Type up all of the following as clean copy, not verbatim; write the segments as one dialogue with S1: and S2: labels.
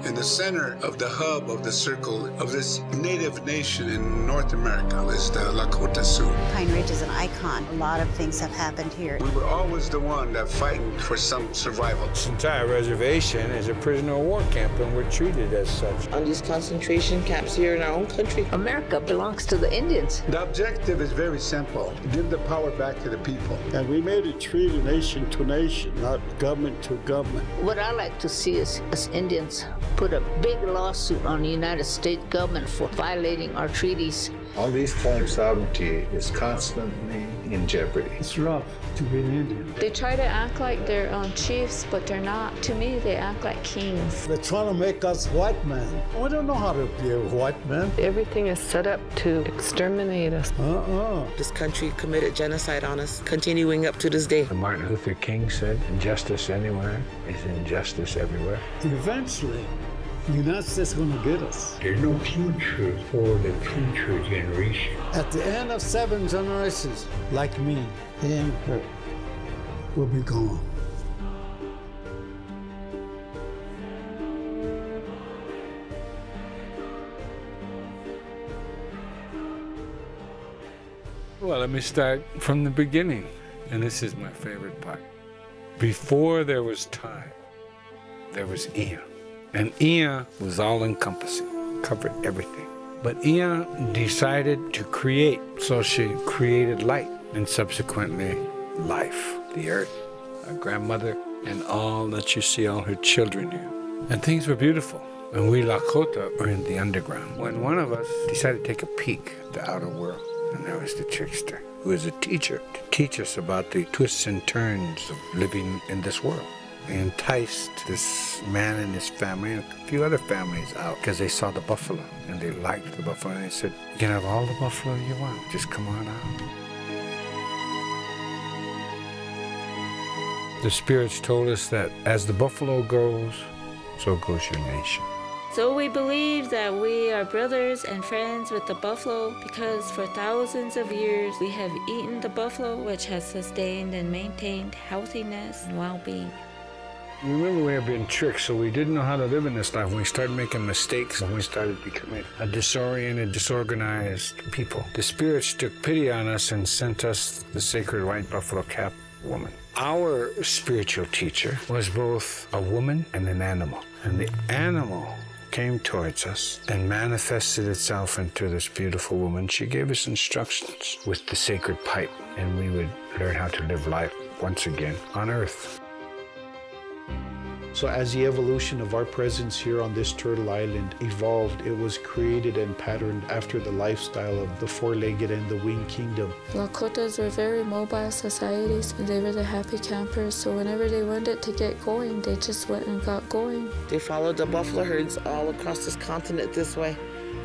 S1: In the center of the hub of the circle of this native nation in North America is the Lakota Sioux.
S2: Pine Ridge is an icon. A lot of things have happened here.
S1: We were always the one that fighting for some survival.
S3: This entire reservation is a prisoner of war camp, and we're treated as such.
S4: On these concentration camps here in our own country.
S5: America belongs to the Indians.
S1: The objective is very simple. Give the power back to the people.
S6: And we made a treaty nation to nation, not government to government.
S5: What I like to see is us Indians put a big lawsuit on the United States government for violating our treaties.
S7: All these claims sovereignty is constantly in jeopardy.
S6: It's rough to be an Indian.
S8: They try to act like they're chiefs, but they're not. To me, they act like kings.
S6: They're trying to make us white men. We don't know how to be a white man.
S8: Everything is set up to exterminate us.
S4: This country committed genocide on us, continuing up to this day.
S3: Martin Luther King said, injustice anywhere is injustice everywhere.
S6: Eventually, the United States is going to get us.
S3: There's no future for the future generation.
S6: At the end of 7 generations, like me and her, will be gone.
S3: Well, let me start from the beginning, and this is my favorite part. Before there was time, there was Ia. And Ia was all-encompassing, covered everything. But Ia decided to create, so she created light, and subsequently life, the earth, our grandmother, and all that you see, all her children here. And things were beautiful. And we Lakota were in the underground. When one of us decided to take a peek at the outer world, and there was the trickster, who was a teacher to teach us about the twists and turns of living in this world. They enticed this man and his family and a few other families out because they saw the buffalo and they liked the buffalo, and they said, you can have all the buffalo you want, just come on out. The spirits told us that as the buffalo goes, so goes your nation.
S8: So we believe that we are brothers and friends with the buffalo because for thousands of years we have eaten the buffalo, which has sustained and maintained healthiness and well-being.
S3: Remember, we had been tricked, so we didn't know how to live in this life. We started making mistakes, and we started becoming a disoriented, disorganized people. The spirits took pity on us and sent us the sacred white buffalo cap woman. Our spiritual teacher was both a woman and an animal. And the animal came towards us and manifested itself into this beautiful woman. She gave us instructions with the sacred pipe, and we would learn how to live life once again on earth.
S9: So as the evolution of our presence here on this Turtle Island evolved, it was created and patterned after the lifestyle of the four-legged and the winged kingdom.
S8: Lakotas were very mobile societies, and they were the happy campers, so whenever they wanted to get going, they just went and got going.
S4: They followed the buffalo herds all across this continent this way.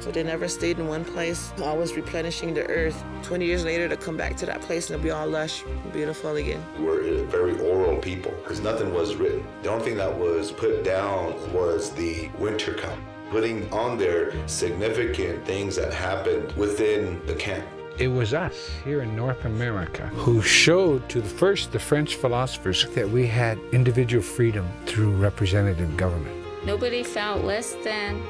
S4: So they never stayed in one place, always replenishing the earth. 20 years later, to come back to that place and it'll be all lush and beautiful again.
S10: We're a very oral people because nothing was written. The only thing that was put down was the winter come, putting on there significant things that happened within the camp.
S3: It was us here in North America who showed to the French philosophers that we had individual freedom through representative government.
S8: Nobody felt less than.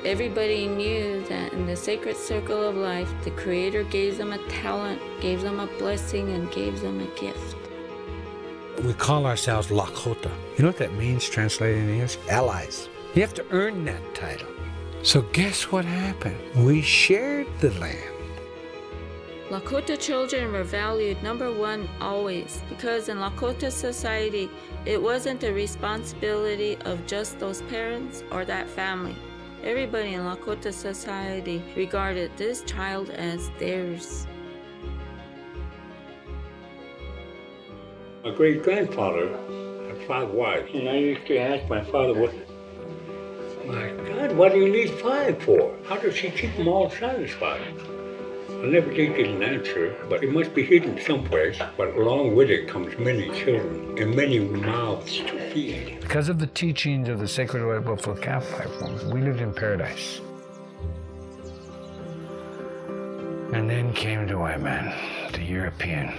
S8: Everybody knew that in the sacred circle of life, the Creator gave them a talent, gave them a blessing, and gave them a gift.
S3: We call ourselves Lakota. You know what that means translated in English? Allies. You have to earn that title. So guess what happened? We shared the land.
S8: Lakota children were valued #1 always, because in Lakota society, it wasn't the responsibility of just those parents or that family. Everybody in Lakota society regarded this child as theirs.
S11: My great-grandfather had 5 wives, and I used to ask my father, my God, what do you need 5 for? How does she keep them all satisfied? I never did get an answer, but it must be hidden someplace. But along with it comes many children and many mouths to feed.
S3: Because of the teachings of the sacred white buffalo calf platforms, we lived in paradise. And then came the white man, the European.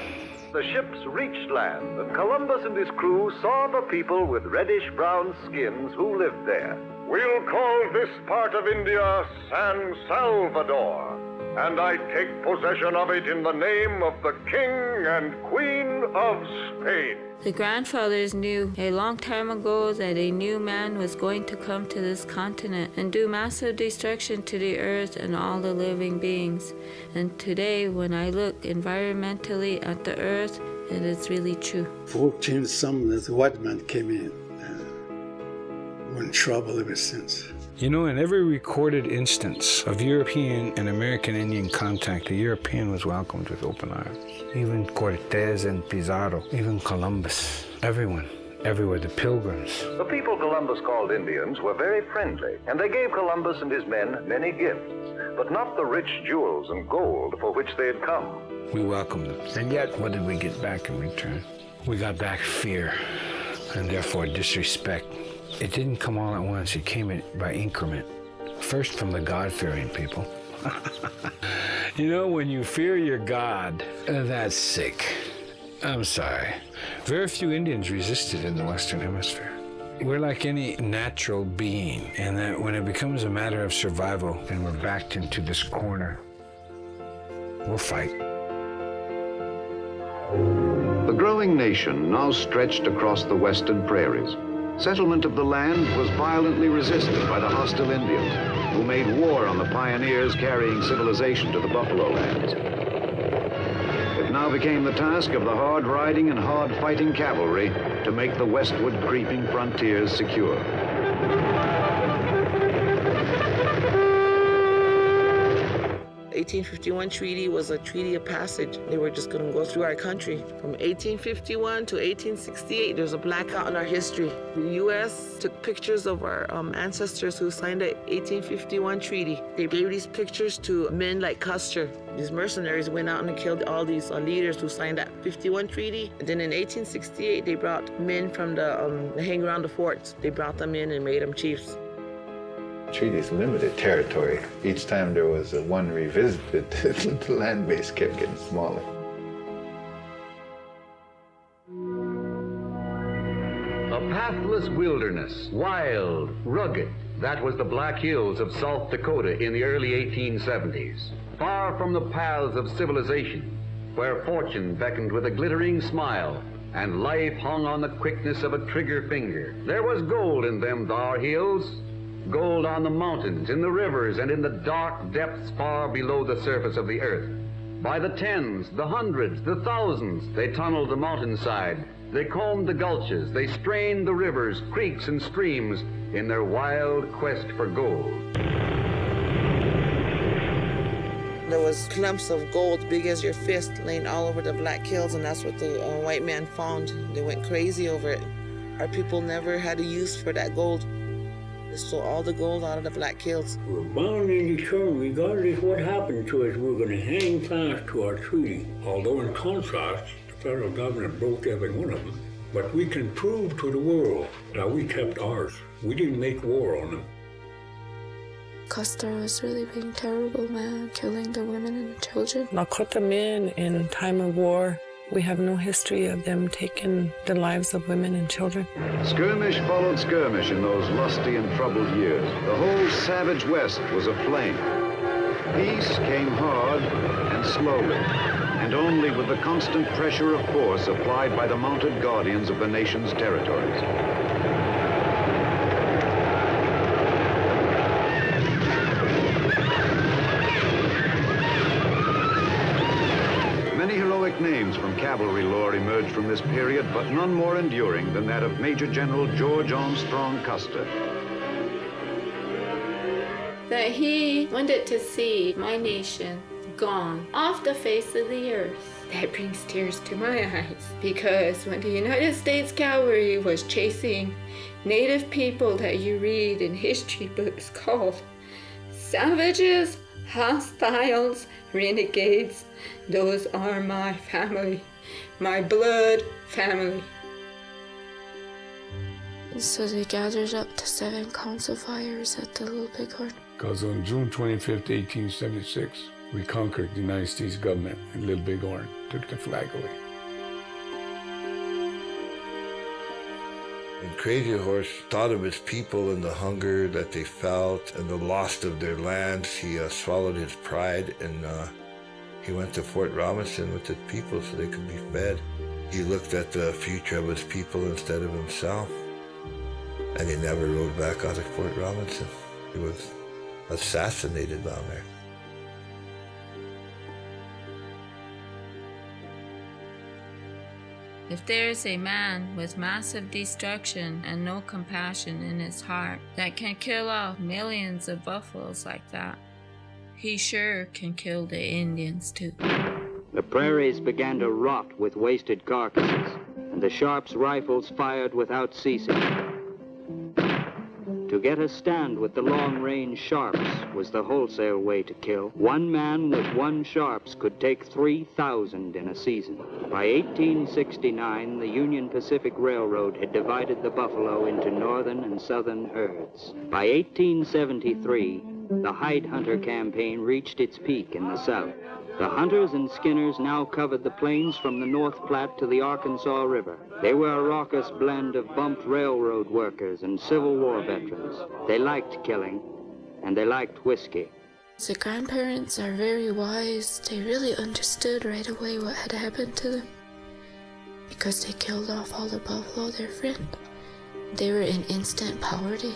S12: The ships reached land, and Columbus and his crew saw the people with reddish-brown skins who lived there. We'll call this part of India San Salvador, and I take possession of it in the name of the King and Queen of Spain.
S8: The grandfathers knew a long time ago that a new man was going to come to this continent and do massive destruction to the earth and all the living beings. And today, when I look environmentally at the earth, it is really true.
S6: 14 summers, the white man came in. We're in trouble ever since.
S3: You know, in every recorded instance of European and American Indian contact, the European was welcomed with open arms. Even Cortez and Pizarro, even Columbus, everyone, everywhere, the pilgrims.
S12: The people Columbus called Indians were very friendly, and they gave Columbus and his men many gifts, but not the rich jewels and gold for which they had come.
S3: We welcomed them. And yet, what did we get back in return? We got back fear, and therefore disrespect. It didn't come all at once. It came by increment. First from the God-fearing people. You know, when you fear your God, that's sick. I'm sorry. Very few Indians resisted in the Western Hemisphere. We're like any natural being, and that when it becomes a matter of survival and we're backed into this corner, we'll fight.
S13: The growing nation now stretched across the western prairies. Settlement of the land was violently resisted by the hostile Indians, who made war on the pioneers carrying civilization to the buffalo lands. It now became the task of the hard-riding and hard-fighting cavalry to make the westward creeping frontiers secure.
S4: 1851 treaty was a treaty of passage. They were just going to go through our country. From 1851 to 1868, there's a blackout in our history. The U.S. took pictures of our ancestors who signed the 1851 treaty. They gave these pictures to men like Custer. These mercenaries went out and killed all these leaders who signed that 51 treaty. And then in 1868, they brought men from the hang around the forts. They brought them in and made them chiefs.
S7: Treaties limited territory. Each time there was one revisited, the land base kept getting smaller.
S14: A pathless wilderness, wild, rugged. That was the Black Hills of South Dakota in the early 1870s. Far from the paths of civilization, where fortune beckoned with a glittering smile and life hung on the quickness of a trigger finger. There was gold in them thar hills. Gold on the mountains, in the rivers, and in the dark depths far below the surface of the earth. By the tens, the hundreds, the thousands, they tunneled the mountainside. They combed the gulches. They strained the rivers, creeks, and streams in their wild quest for gold.
S4: There was clumps of gold big as your fist laying all over the Black Hills, and that's what the white man found. They went crazy over it. Our people never had a use for that gold. They stole all the gold out of the Black Hills.
S11: We're bound and determined, regardless what happened to us, we're going to hang fast to our treaty. Although in contrast, the federal government broke every one of them. But we can prove to the world that we kept ours. We didn't make war on them.
S15: Custer was really being terrible, man, killing the women and the children.
S16: Lakota men in time of war, we have no history of them taking the lives of women and children.
S13: Skirmish followed skirmish in those lusty and troubled years. The whole savage West was aflame. Peace came hard and slowly, and only with the constant pressure of force applied by the mounted guardians of the nation's territories. Many heroic names from cavalry lore emerged from this period, but none more enduring than that of Major General George Armstrong Custer.
S8: That he wanted to see my nation gone off the face of the earth. That brings tears to my eyes, because when the United States cavalry was chasing Native people that you read in history books called savages, hostiles, renegades, those are my family, my blood family.
S15: So they gathered up the 7 council fires at the Little Bighorn.
S3: Because on June 25th, 1876, we conquered the United States government in Little Bighorn, took the flag away.
S17: And Crazy Horse thought of his people and the hunger that they felt and the loss of their lands. He swallowed his pride and he went to Fort Robinson with his people so they could be fed. He looked at the future of his people instead of himself. And he never rode back out of Fort Robinson. He was assassinated down there.
S8: If there is a man with massive destruction and no compassion in his heart that can kill off millions of buffaloes like that, he sure can kill the Indians too.
S18: The prairies began to rot with wasted carcasses, and the Sharps' rifles fired without ceasing. To get a stand with the long-range Sharps was the wholesale way to kill. One man with one Sharps could take 3,000 in a season. By 1869, the Union Pacific Railroad had divided the buffalo into northern and southern herds. By 1873, the hide hunter campaign reached its peak in the South. The hunters and skinners now covered the plains from the North Platte to the Arkansas River. They were a raucous blend of bumped railroad workers and Civil War veterans. They liked killing, and they liked whiskey.
S15: The grandparents are very wise. They really understood right away what had happened to them. Because they killed off all the buffalo, their friend. They were in instant poverty.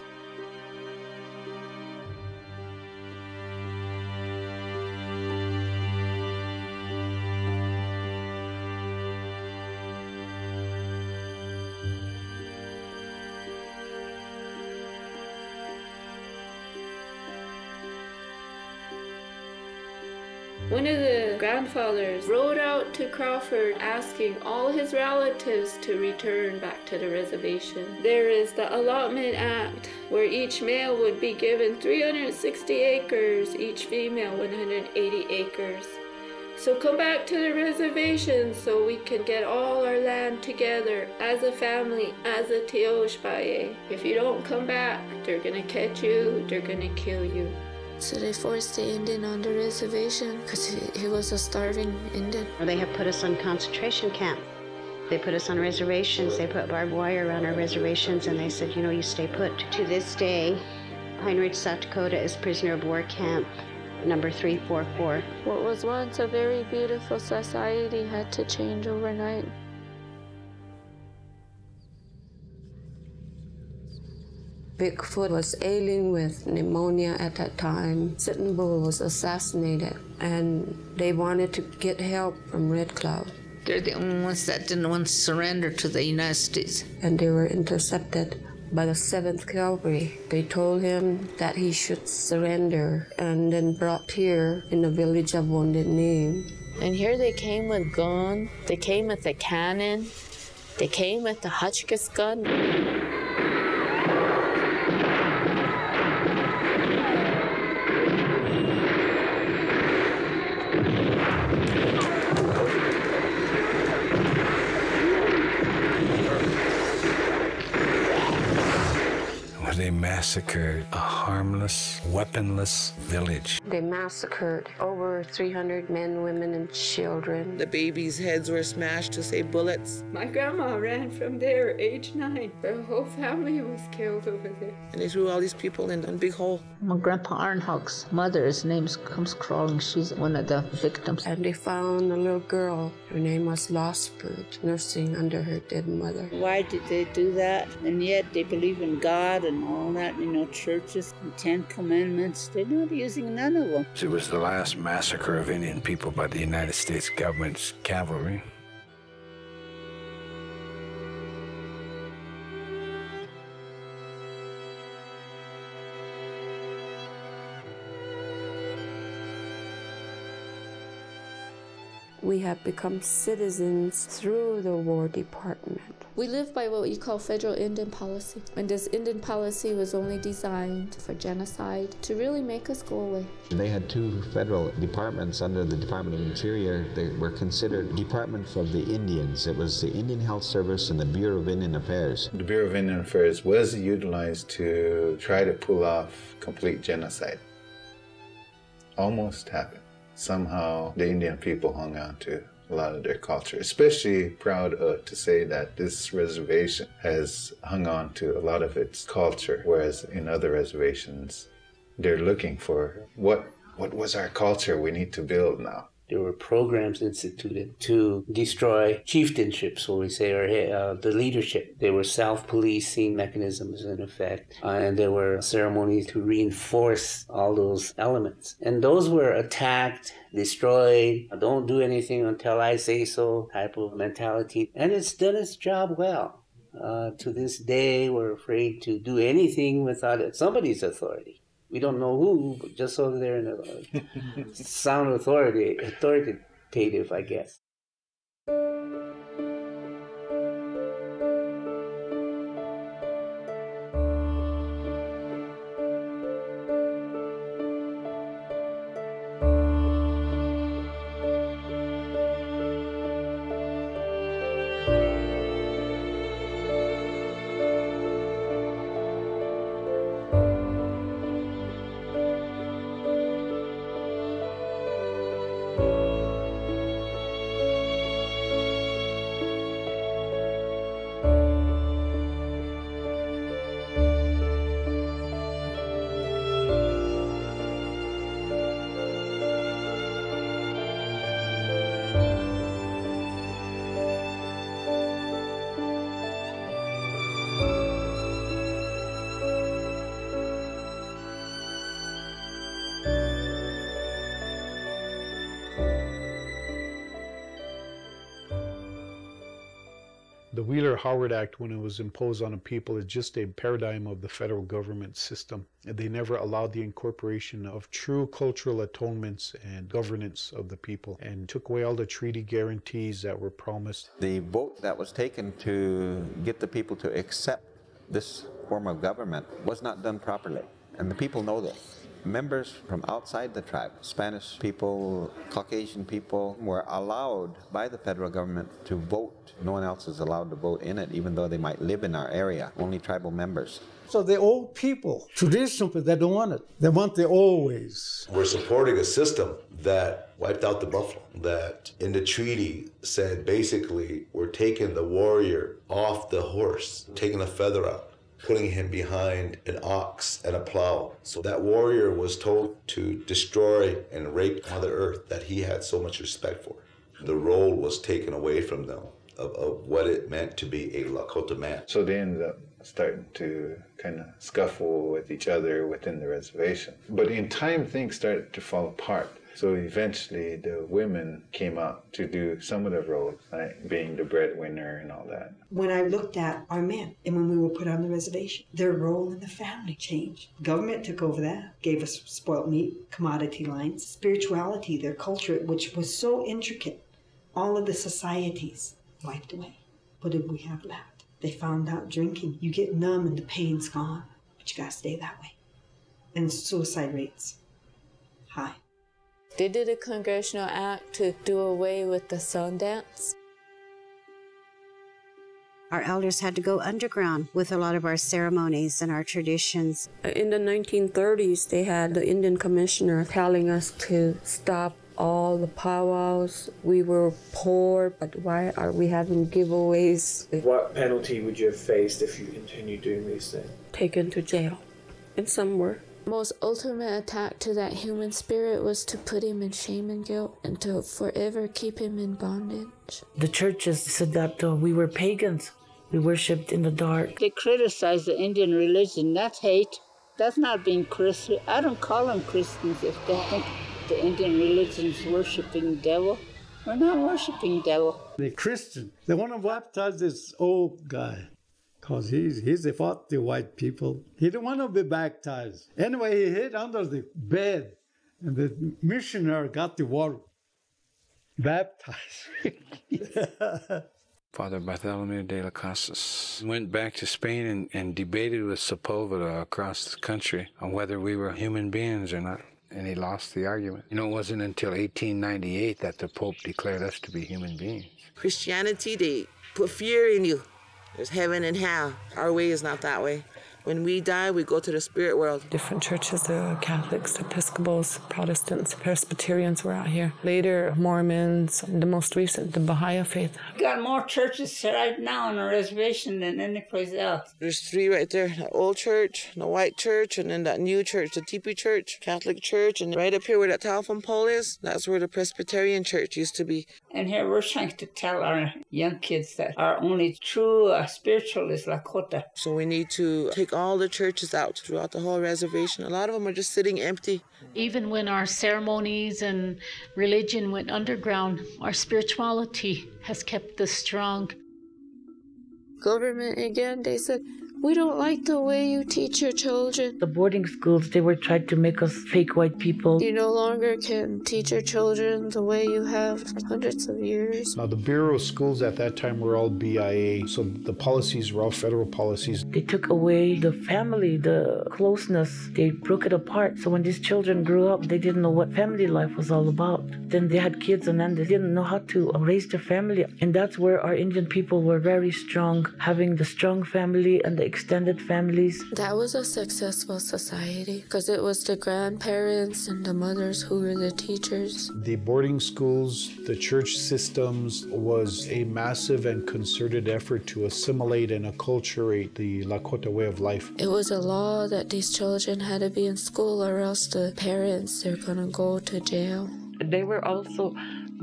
S8: One of the grandfathers rode out to Crawford asking all his relatives to return back to the reservation. There is the Allotment Act, where each male would be given 360 acres, each female 180 acres. So come back to the reservation so we can get all our land together as a family, as a Teoshpaye. If you don't come back, they're gonna catch you, they're gonna kill you.
S15: So they forced the Indian on the reservation because he was a starving Indian.
S2: They have put us on concentration camp. They put us on reservations. They put barbed wire around our reservations, and they said, you know, you stay put. To this day, Pine Ridge, South Dakota is prisoner of war camp number 344.
S15: What was once a very beautiful society had to change overnight.
S19: Bigfoot was ailing with pneumonia at that time. Sitting Bull was assassinated, and they wanted to get help from Red Cloud.
S5: They're the only ones that didn't want to surrender to the United States.
S19: And they were intercepted by the 7th Cavalry. They told him that he should surrender, and then brought here in the village of Wounded Knee.
S8: And here they came with guns, they came with the cannon, they came with the Hotchkiss gun.
S3: They massacred a harmless, weaponless village.
S19: They massacred over 300 men, women, and children.
S4: The babies' heads were smashed to save bullets.
S8: My grandma ran from there, age 9. Her whole family was killed over there.
S4: And they threw all these people in a big hole.
S5: My Grandpa Arnhock's mother, his name comes crawling. She's one of the victims.
S19: And they found a little girl. Her name was Lostbird, nursing under her dead mother.
S20: Why did they do that? And yet they believe in God and all that, you know, churches and 10 Commandments. They're not using none of them.
S3: It was the last massacre of Indian people by the United States government's cavalry.
S19: We have become citizens through the War Department.
S15: We live by what you call federal Indian policy. And this Indian policy was only designed for genocide to really make us go away.
S21: They had 2 federal departments under the Department of Interior. They were considered Department of the Indians. It was the Indian Health Service and the Bureau of Indian Affairs.
S7: The Bureau of Indian Affairs was utilized to try to pull off complete genocide. Almost happened. Somehow the Indian people hung on to a lot of their culture. Especially proud to say that this reservation has hung on to a lot of its culture, whereas in other reservations, they're looking for what was our culture we need to build now.
S1: There were programs instituted to destroy chieftainships, or we say, or the leadership. There were self-policing mechanisms in effect, and there were ceremonies to reinforce all those elements. And those were attacked, destroyed, don't do anything until I say so type of mentality. And it's done its job well. To this day, we're afraid to do anything without somebody's authority. We don't know who, but just so they're in a sound authoritative, I guess.
S9: The Wheeler-Howard Act, when it was imposed on the people, is just a paradigm of the federal government system. They never allowed the incorporation of true cultural atonements and governance of the people, and took away all the treaty guarantees that were promised.
S21: The vote that was taken to get the people to accept this form of government was not done properly, and the people know this. Members from outside the tribe, Spanish people, Caucasian people, were allowed by the federal government to vote. No one else is allowed to vote in it, even though they might live in our area, only tribal members.
S6: So the old people, traditional people, they don't want it. They want the old ways.
S10: We're supporting a system that wiped out the buffalo, that in the treaty said basically we're taking the warrior off the horse, taking the feather out, putting him behind an ox and a plow. So that warrior was told to destroy and rape Mother Earth that he had so much respect for. The role was taken away from them of what it meant to be a Lakota man.
S7: So they ended up starting to kind of scuffle with each other within the reservation. But in time, things started to fall apart. So eventually the women came out to do some of the roles, like being the breadwinner and all that.
S22: When I looked at our men and when we were put on the reservation, their role in the family changed. Government took over that, gave us spoiled meat, commodity lines, spirituality, their culture, which was so intricate. All of the societies wiped away. What did we have left? They found out drinking. You get numb and the pain's gone, but you gotta stay that way. And suicide rates, high.
S15: They did a congressional act to do away with the sun dance.
S2: Our elders had to go underground with a lot of our ceremonies and our traditions.
S19: In the 1930s, they had the Indian commissioner telling us to stop all the powwows. We were poor, but why are we having giveaways?
S23: What penalty would you have faced if you continued doing these things?
S19: Taken to jail. And some were.
S15: Most ultimate attack to that human spirit was to put him in shame and guilt and to forever keep him in bondage.
S24: The churches said that we were pagans. We worshipped in the dark.
S20: They criticize the Indian religion. That's hate. That's not being Christian. I don't call them Christians if they think the Indian religion is worshiping the devil. We're not worshiping the devil.
S6: The Christian, they want to baptize this old guy. Because he fought the white people. He didn't want to be baptized. Anyway, he hid under the bed, and the missionary got the water. Baptized.
S3: Father Bartholomew de las Casas went back to Spain and debated with Sepulveda across the country on whether we were human beings or not. And he lost the argument. You know, it wasn't until 1898 that the Pope declared us to be human beings.
S4: Christianity, they put fear in you. There's heaven and hell. Our way is not that way. When we die, we go to the spirit world.
S24: Different churches, the Catholics, Episcopals, Protestants, Presbyterians were out here. Later, Mormons, and the most recent, the Baha'i faith.
S20: Got more churches right now on a reservation than any place else.
S4: There's 3 right there. The old church, the white church, and then that new church, the teepee church, Catholic church. And right up here where that telephone pole is, that's where the Presbyterian church used to be.
S20: And here we're trying to tell our young kids that our only true spiritual is Lakota.
S4: So we need to take all the churches out throughout the whole reservation. A lot of them are just sitting empty.
S11: Even when our ceremonies and religion went underground, our spirituality has kept us strong.
S15: Government again, they said, we don't like the way you teach your children.
S24: The boarding schools, they were trying to make us fake white people.
S15: You no longer can teach your children the way you have for hundreds of years.
S9: Now, the Bureau of Schools at that time were all BIA, so the policies were all federal policies.
S24: They took away the family, the closeness. They broke it apart. So when these children grew up, they didn't know what family life was all about. Then they had kids and then they didn't know how to raise their family. And that's where our Indian people were very strong, having the strong family and the extended families.
S15: That was a successful society because it was the grandparents and the mothers who were the teachers.
S9: The boarding schools, the church systems was a massive and concerted effort to assimilate and acculturate the Lakota way of life.
S15: It was a law that these children had to be in school or else the parents are going to go to jail.
S19: They were also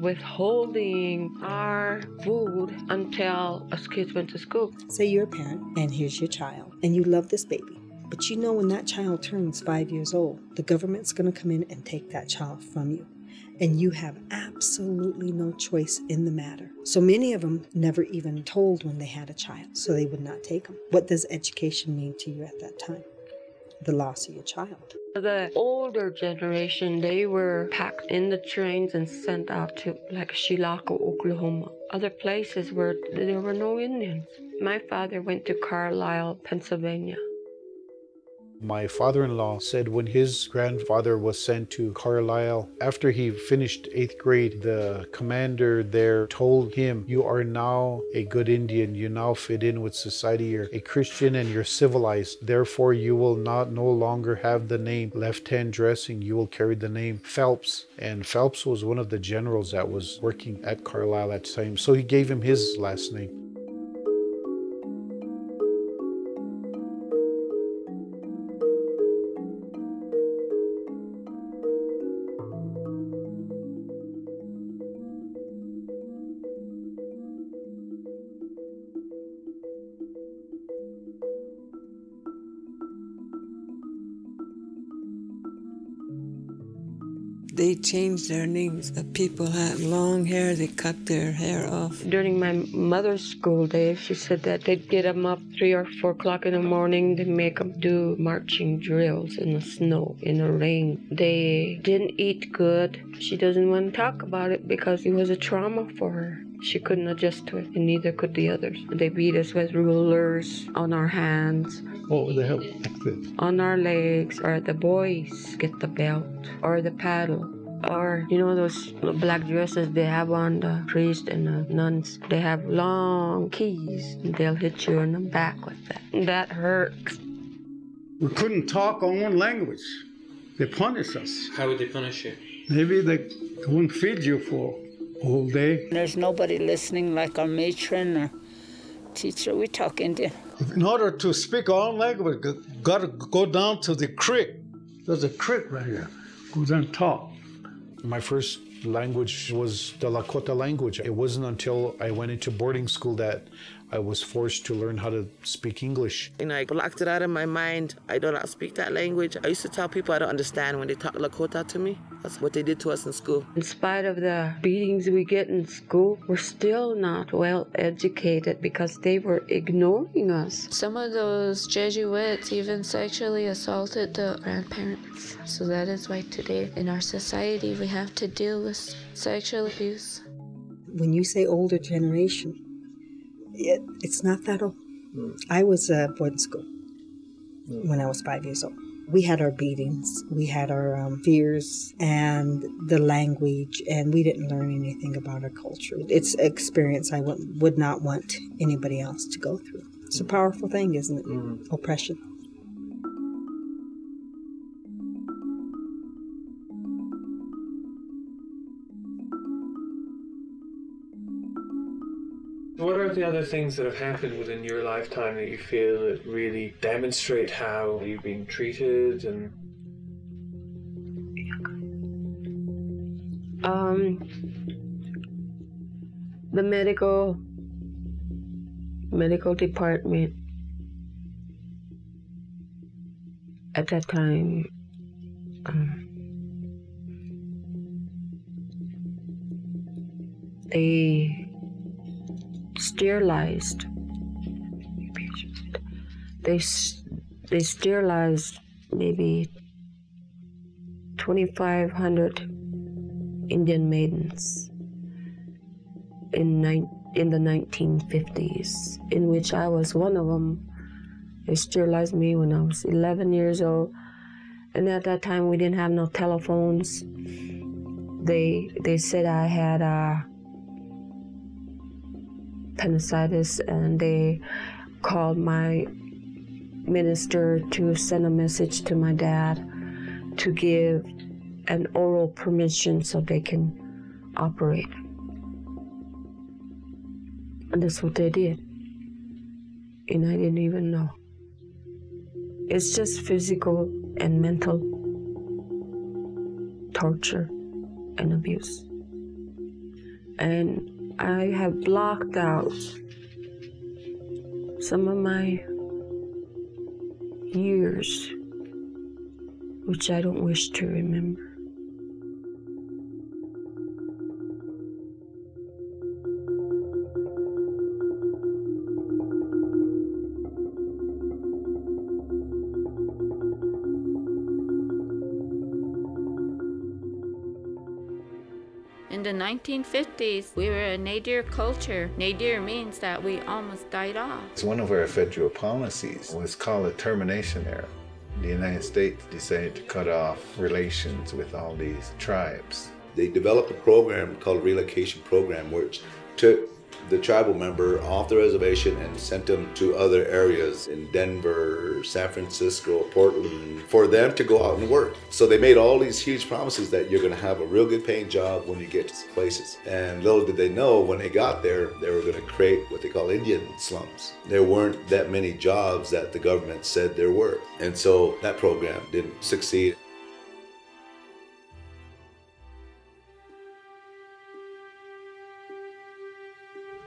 S19: withholding our food until us kids went to school.
S22: Say you're a parent and here's your child and you love this baby, but you know when that child turns 5 years old, the government's going to come in and take that child from you. And you have absolutely no choice in the matter. So many of them never even told when they had a child, so they would not take them. What does education mean to you at that time? The loss of your child.
S19: The older generation, they were packed in the trains and sent out to like Chilocco, Oklahoma, other places where there were no Indians. My father went to Carlisle, Pennsylvania.
S9: My father-in-law said when his grandfather was sent to Carlisle, after he finished 8th grade, the commander there told him, you are now a good Indian. You now fit in with society. You're a Christian and you're civilized. Therefore, you will no longer have the name left-hand dressing. You will carry the name Phelps. And Phelps was one of the generals that was working at Carlisle at the time. So he gave him his last name.
S12: They changed their names. The people had long hair, they cut their hair off.
S19: During my mother's school days, she said that they'd get them up 3 or 4 o'clock in the morning. They'd make them do marching drills in the snow, in the rain. They didn't eat good. She doesn't want to talk about it because it was a trauma for her. She couldn't adjust to it, and neither could the others. They beat us with rulers on our hands.
S6: What the hell?
S19: On our legs, or the boys get the belt, or the paddle. Or, you know those black dresses they have on the priests and the nuns? They have long keys, and they'll hit you in the back with that. That hurts.
S6: We couldn't talk our own language. They punished us.
S14: How would they punish you?
S6: Maybe they wouldn't feed you for a whole day.
S20: There's nobody listening like our matron or teacher. We talk Indian.
S6: In order to speak our own language, we got to go down to the creek. There's a creek right here. Go down and talk.
S9: My first language was the Lakota language. It wasn't until I went into boarding school that I was forced to learn how to speak English.
S4: And I blocked it out of my mind. I do not speak that language. I used to tell people I don't understand when they talk Lakota to me. That's what they did to us in school.
S19: In spite of the beatings we get in school, we're still not well educated because they were ignoring us.
S15: Some of those Jesuits even sexually assaulted the grandparents. So that is why today in our society we have to deal with sexual abuse.
S22: When you say older generation, it's not that old. I was at boarding school when I was 5 years old. We had our beatings, we had our fears and the language, and we didn't learn anything about our culture. It's an experience I would not want anybody else to go through. It's a powerful thing, isn't it? Oppression.
S23: What are the other things that have happened within your lifetime that you feel that really demonstrate how you've been treated and...
S19: The medical department at that time, they sterilized. They sterilized maybe 2,500 Indian maidens in the 1950s, in which I was one of them. They sterilized me when I was 11 years old, and at that time we didn't have no telephones. They said I had appendicitis, and they called my minister to send a message to my dad to give an oral permission so they can operate. And that's what they did. And I didn't even know. It's just physical and mental torture and abuse. And I have blocked out some of my years, which I don't wish to remember.
S8: In the 1950s, we were a nadir culture. Nadir means that we almost died off.
S7: One of our federal policies was called a termination era. The United States decided to cut off relations with all these tribes.
S10: They developed a program called a relocation program, which took the tribal member off the reservation and sent them to other areas in Denver, San Francisco, Portland, for them to go out and work. So they made all these huge promises that you're going to have a real good paying job when you get to places. And little did they know, when they got there, they were going to create what they call Indian slums. There weren't that many jobs that the government said there were. And so that program didn't succeed.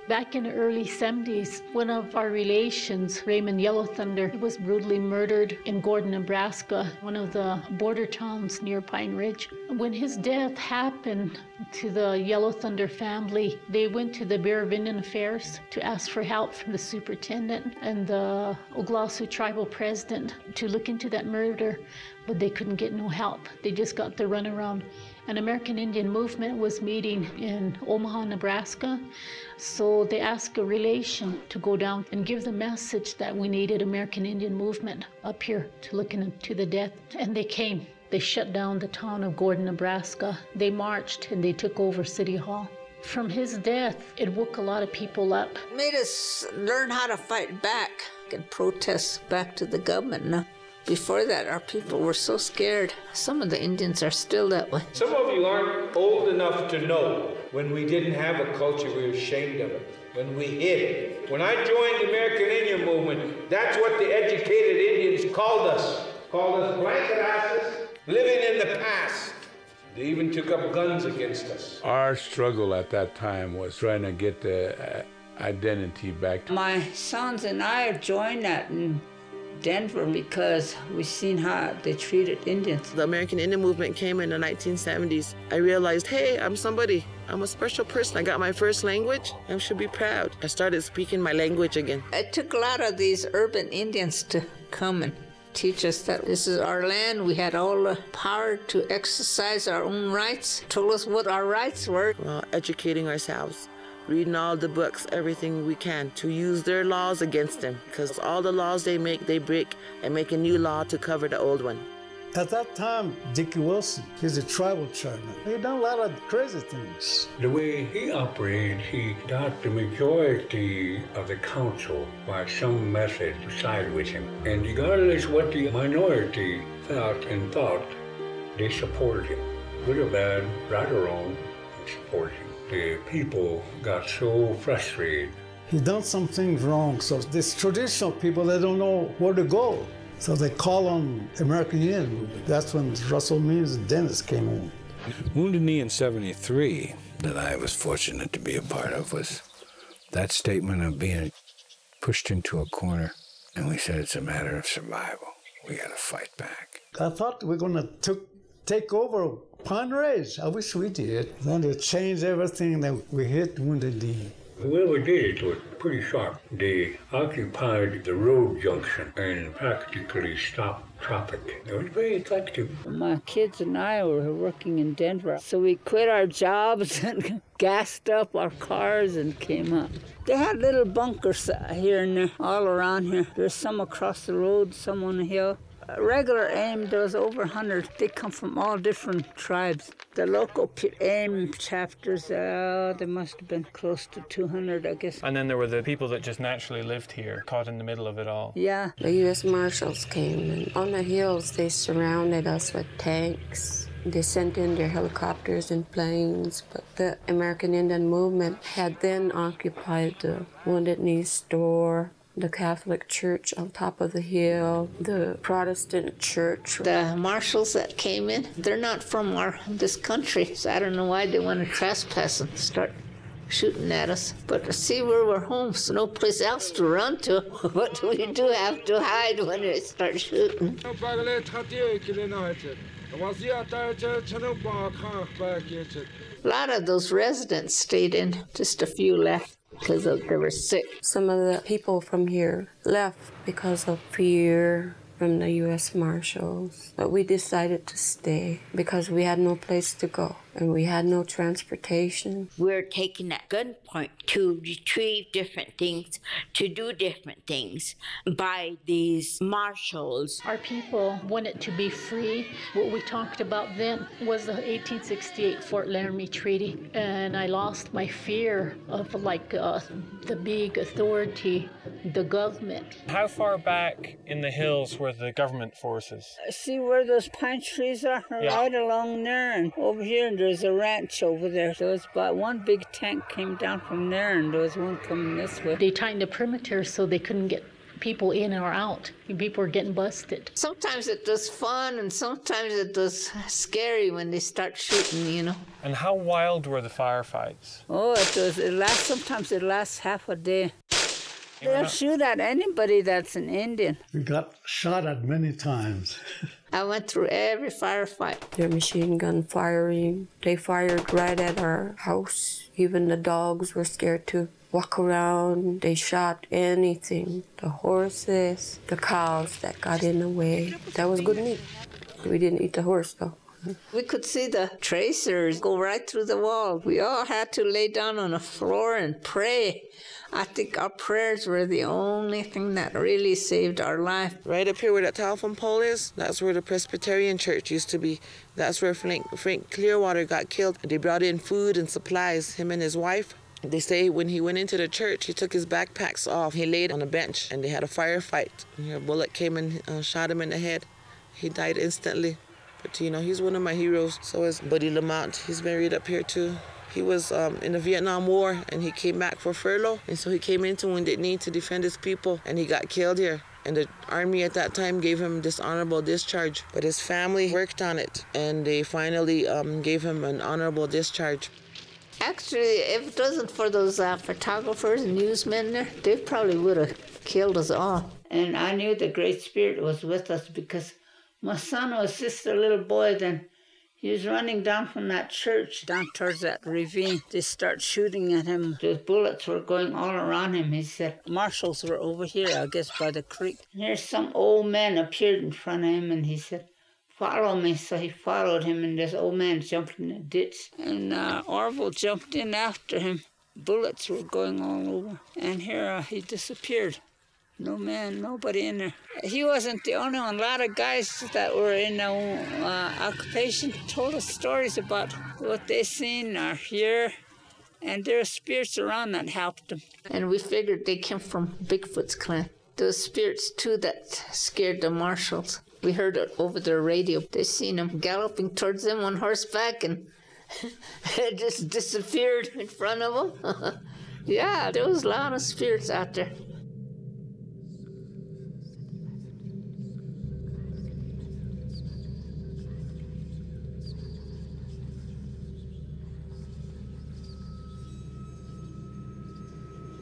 S11: Back in the early 70s, one of our relations, Raymond Yellow Thunder, he was brutally murdered in Gordon, Nebraska, one of the border towns near Pine Ridge. When his death happened to the Yellow Thunder family, they went to the Bureau of Indian Affairs to ask for help from the superintendent and the Oglala tribal president to look into that murder, but they couldn't get no help. They just got the runaround. An American Indian movement was meeting in Omaha, Nebraska. So they asked a relation to go down and give the message that we needed American Indian movement up here to look into the death. And they came. They shut down the town of Gordon, Nebraska. They marched and they took over City Hall. From his death, it woke a lot of people up.
S5: It made us learn how to fight back and protest back to the government. Now, before that, our people were so scared. Some of the Indians are still that way.
S3: Some of you aren't old enough to know when we didn't have a culture, we were ashamed of it, when we hid it. When I joined the American Indian movement, that's what the educated Indians called us. Called us blanket asses, living in the past. They even took up guns against us. Our struggle at that time was trying to get the identity back.
S20: My sons and I joined that in Denver because we seen how they treated Indians.
S4: The American Indian movement came in the 1970s. I realized, hey, I'm somebody. I'm a special person. I got my first language. I should be proud. I started speaking my language again.
S5: It took a lot of these urban Indians to come and teach us that this is our land. We had all the power to exercise our own rights. Told us what our rights were.
S4: Well, educating ourselves. Reading all the books, everything we can, to use their laws against them. Because all the laws they make, they break and make a new law to cover the old one.
S6: At that time, Dickie Wilson, he's a tribal chairman. He done a lot of crazy things.
S3: The way he operated, he got the majority of the council by some method to side with him. And regardless what the minority felt and thought, they supported him. Good or bad, right or wrong, they supported him. The people got so frustrated
S6: He done something wrong. So these traditional people, they don't know where to go. So they call on American Indian movement. That's when Russell Means and Dennis came in.
S3: Wounded Knee in 73 that I was fortunate to be a part of was that statement of being pushed into a corner, and we said it's a matter of survival. We got to fight back.
S6: I thought we were going to take over Pine Ridge. I wish we did. Then they changed everything, then we hit Wounded Knee.
S13: The way we did it was pretty sharp. They occupied the road junction and practically stopped traffic. It was very effective.
S20: My kids and I were working in Denver, so we quit our jobs and gassed up our cars and came up. They had little bunkers here and there, all around here. There's some across the road, some on the hill. Regular AIM, there was over 100. They come from all different tribes. The local AIM chapters, they must have been close to 200, I guess.
S23: And then there were the people that just naturally lived here, caught in the middle of it all.
S20: Yeah.
S19: The U.S. Marshals came, and on the hills, they surrounded us with tanks. They sent in their helicopters and planes, but the American Indian movement had then occupied the Wounded Knee store, the Catholic Church on top of the hill, the Protestant church.
S20: The marshals that came in, they're not from this country, so I don't know why they want to trespass and start shooting at us. But see, we're home, so no place else to run to. But we do have to hide when they start shooting. A lot of those residents stayed in, just a few left because they were sick.
S19: Some of the people from here left because of fear from the U.S. Marshals. But we decided to stay because we had no place to go and we had no transportation.
S14: We're taken at gunpoint to retrieve different things, to do different things by these marshals.
S11: Our people wanted to be free. What we talked about then was the 1868 Fort Laramie Treaty, and I lost my fear of the big authority, the government.
S23: How far back in the hills were the government forces?
S20: See where those pine trees are?
S23: Yeah.
S20: Right along there, and over here there's a ranch over there. There was about one big tank came down from there, and there was one coming this way.
S11: They tightened the perimeter so they couldn't get people in or out. People were getting busted.
S20: Sometimes it was fun, and sometimes it was scary when they start shooting, you know.
S23: And how wild were the firefights?
S20: Oh, sometimes it lasts half a day. They'll shoot at anybody that's an Indian.
S6: We got shot at many times.
S20: I went through every firefight.
S19: Their machine gun firing, they fired right at our house. Even the dogs were scared to walk around. They shot anything. The horses, the cows that got in the way. That was good meat. We didn't eat the horse, though.
S20: We could see the tracers go right through the wall. We all had to lay down on the floor and pray. I think our prayers were the only thing that really saved our life.
S4: Right up here where that telephone pole is, that's where the Presbyterian church used to be. That's where Frank Clearwater got killed. They brought in food and supplies, him and his wife. They say when he went into the church, he took his backpacks off. He laid on a bench, and they had a firefight. And a bullet came and shot him in the head. He died instantly. But, you know, he's one of my heroes. So is Buddy Lamont. He's buried up here, too. He was in the Vietnam War, and he came back for furlough. And so he came into Wounded Knee to defend his people, and he got killed here. And the Army at that time gave him dishonorable discharge. But his family worked on it, and they finally gave him an honorable discharge.
S20: Actually, if it wasn't for those photographers and newsmen there, they probably would have killed us all. And I knew the Great Spirit was with us because my son was just a little boy then. He was running down from that church down towards that ravine. They start shooting at him. The bullets were going all around him. He said, marshals were over here, I guess, by the creek. And here's some old man appeared in front of him, and he said, follow me. So he followed him, and this old man jumped in the ditch. And Orville jumped in after him. Bullets were going all over. And here he disappeared. No man, nobody in there. He wasn't the only one. A lot of guys that were in the occupation told us stories about what they seen or hear, and there were spirits around that helped them. And we figured they came from Bigfoot's clan. Those spirits, too, that scared the marshals. We heard it over the radio. They seen them galloping towards them on horseback, and it just disappeared in front of them. Yeah, there was a lot of spirits out there.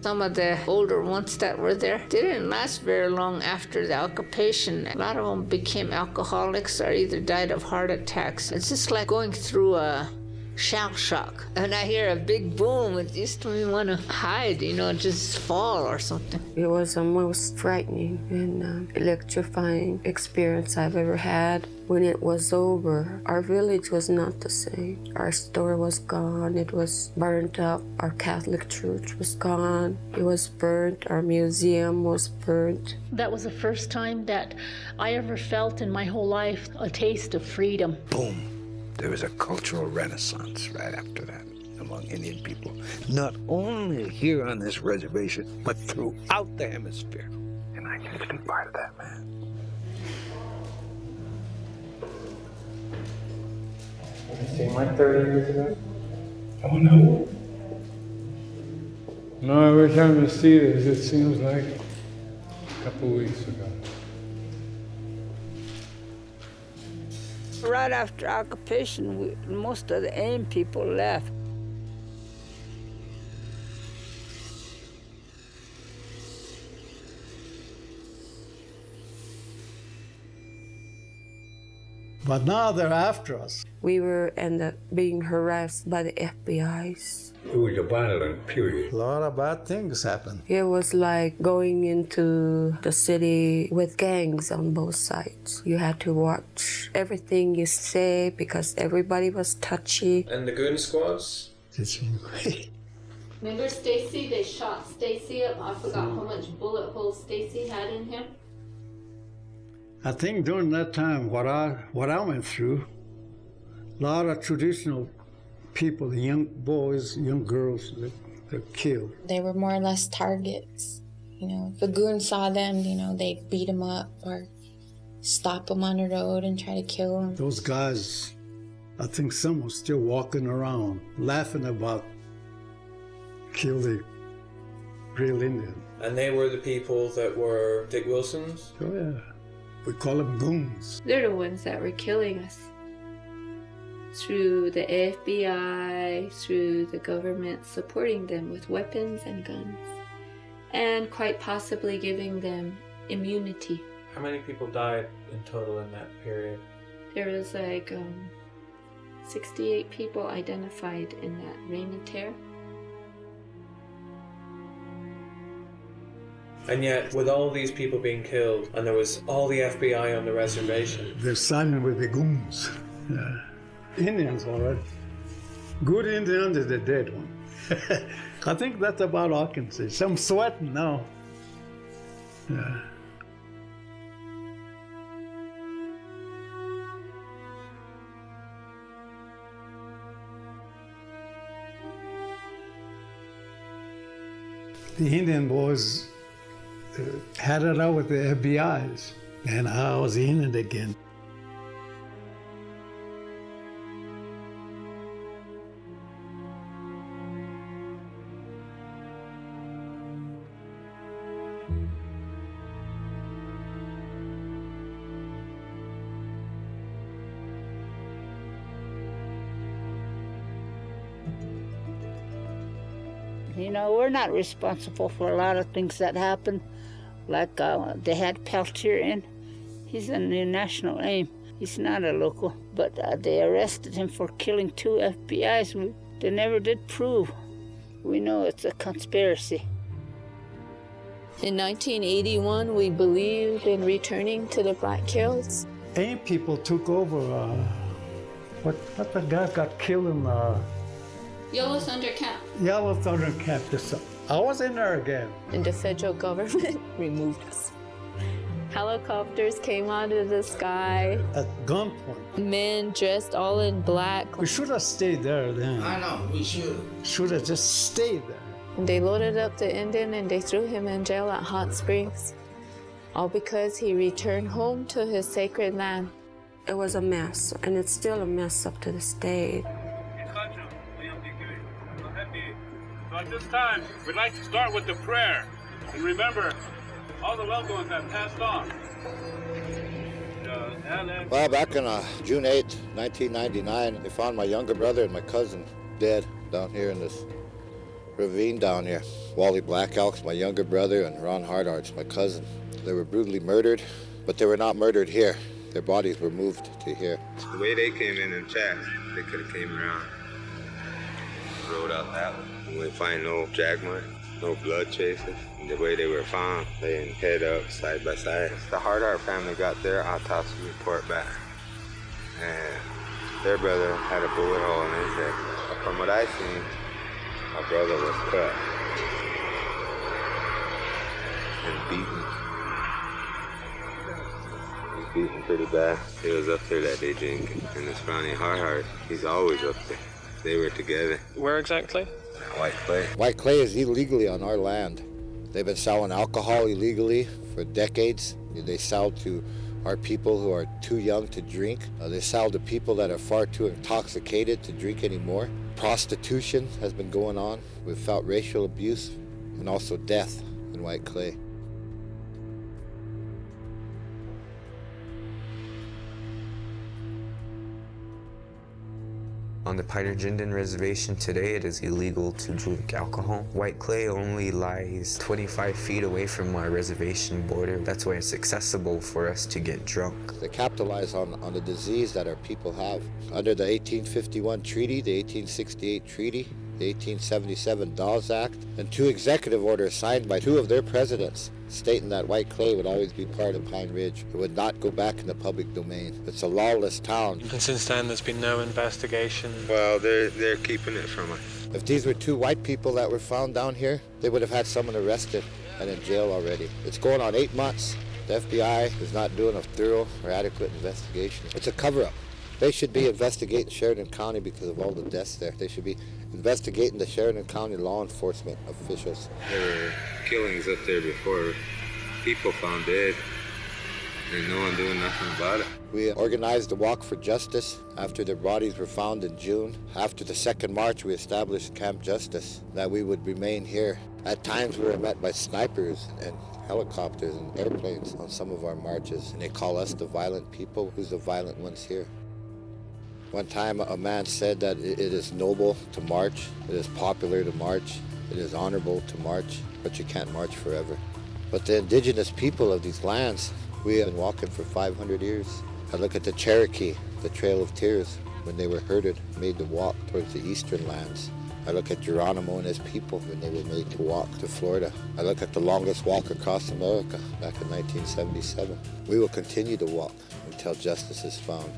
S20: Some of the older ones that were there, they didn't last very long after the occupation. A lot of them became alcoholics or either died of heart attacks. It's just like going through a shell shock. And I hear a big boom, it used to make me want to hide, just fall or something.
S19: It was the most frightening and electrifying experience I've ever had. When it was over, our village was not the same. Our store was gone. It was burnt up. Our Catholic church was gone. It was burnt. Our museum was burnt.
S11: That was the first time that I ever felt in my whole life a taste of freedom.
S3: Boom. There was a cultural renaissance right after that among Indian people, not only here on this reservation, but throughout the hemisphere. And I get to be part of that, man.
S23: It seemed like 30 years ago.
S3: Oh, no. No, every time you see this, it seems like a couple weeks ago.
S20: Right after occupation, most of the AIM people left.
S6: But now they're after us.
S19: We were ended up being harassed by the FBI's.
S13: It was a violent period.
S6: A lot of bad things happened.
S19: It was like going into the city with gangs on both sides. You had to watch everything you say because everybody was touchy.
S23: And the goon squads?
S15: Remember Stacy? They shot Stacy up. I forgot how much bullet holes Stacy had in him.
S6: I think during that time, what I went through, a lot of traditional people, the young boys, young girls, they're killed.
S15: They were more or less targets. If the goons saw them, they'd beat them up or stop them on the road and try to kill them.
S6: Those guys, I think some were still walking around, laughing about kill the real Indian.
S23: And they were the people that were Dick Wilson's?
S6: Oh, yeah. We call them goons.
S15: They're the ones that were killing us. Through the FBI, through the government supporting them with weapons and guns, and quite possibly giving them immunity.
S23: How many people died in total in that period?
S15: There was like 68 people identified in that reign of terror.
S23: And yet, with all these people being killed, and there was all the FBI on the reservation.
S6: They're siding with the goons. Yeah. Indians, all right. Good Indians is the dead one. I think that's about all I can say. Some sweating now. Yeah. The Indian boys had it out with the FBI's, and I was in it again.
S20: We're not responsible for a lot of things that happen. Like they had Peltier in. He's a new national aim. He's not a local, but they arrested him for killing 2 FBI's. They never did prove. We know it's a conspiracy.
S15: In 1981, we believed in returning to the Black Hills.
S6: AIM people took over. What the guy got killed in
S15: Yellow Thunder Camp.
S6: Yellow Thunder Camp. I was in there again.
S15: And the federal government removed us. Helicopters came out of the sky.
S6: At gunpoint.
S15: Men dressed all in black.
S6: We should have stayed there then.
S1: I know, we should.
S6: Should have just stayed there.
S15: And they loaded up the Indian and they threw him in jail at Hot Springs. All because he returned home to his sacred land.
S19: It was a mess, and it's still a mess up to this day.
S3: So at this time, we'd like to start with the prayer. And remember, all the loved ones have passed on.
S1: Well, back on June 8, 1999, they found my younger brother and my cousin dead down here in this ravine down here. Wally Black Elk's my younger brother and Ron Hardart's my cousin. They were brutally murdered, but they were not murdered here. Their bodies were moved to here.
S16: The way they came in and chat, they could have came around, rode out that way. We find no drag marks, no blood traces. The way they were found, laying head up, side by side. The Hardart family got their autopsy report back, and their brother had a bullet hole in his head. From what I seen, my brother was cut and beaten. He was beaten pretty bad. He was up there that day drinking. And this Ronnie Hardart, he's always up there. They were together.
S23: Where exactly?
S16: White Clay.
S1: White Clay is illegally on our land. They've been selling alcohol illegally for decades. They sell to our people who are too young to drink. They sell to people that are far too intoxicated to drink anymore. Prostitution has been going on. We've felt racial abuse and also death in White Clay.
S17: On the Pine Ridge Indian Reservation today, it is illegal to drink alcohol. White Clay only lies 25 feet away from our reservation border. That's why it's accessible for us to get drunk.
S1: They capitalize on the disease that our people have. Under the 1851 treaty, the 1868 treaty, the 1877 Dawes Act, and 2 executive orders signed by 2 of their presidents, stating that White Clay would always be part of Pine Ridge. It would not go back in the public domain. It's a lawless town.
S23: And since then, there's been no investigation?
S16: Well, they're keeping it from us.
S1: If these were 2 white people that were found down here, they would have had someone arrested and in jail already. It's going on 8 months. The FBI is not doing a thorough or adequate investigation. It's a cover-up. They should be investigating Sheridan County because of all the deaths there. They should be investigating the Sheridan County law enforcement officials.
S16: There were killings up there before, people found dead, and no one doing nothing about it.
S1: We organized the Walk for Justice after their bodies were found in June. After the 2nd March, we established Camp Justice, that we would remain here. At times, we were met by snipers and helicopters and airplanes on some of our marches, and they call us the violent people. Who's the violent ones here? One time a man said that it is noble to march, it is popular to march, it is honorable to march, but you can't march forever. But the indigenous people of these lands, we have been walking for 500 years. I look at the Cherokee, the Trail of Tears, when they were herded, made to walk towards the eastern lands. I look at Geronimo and his people when they were made to walk to Florida. I look at the longest walk across America back in 1977. We will continue to walk until justice is found.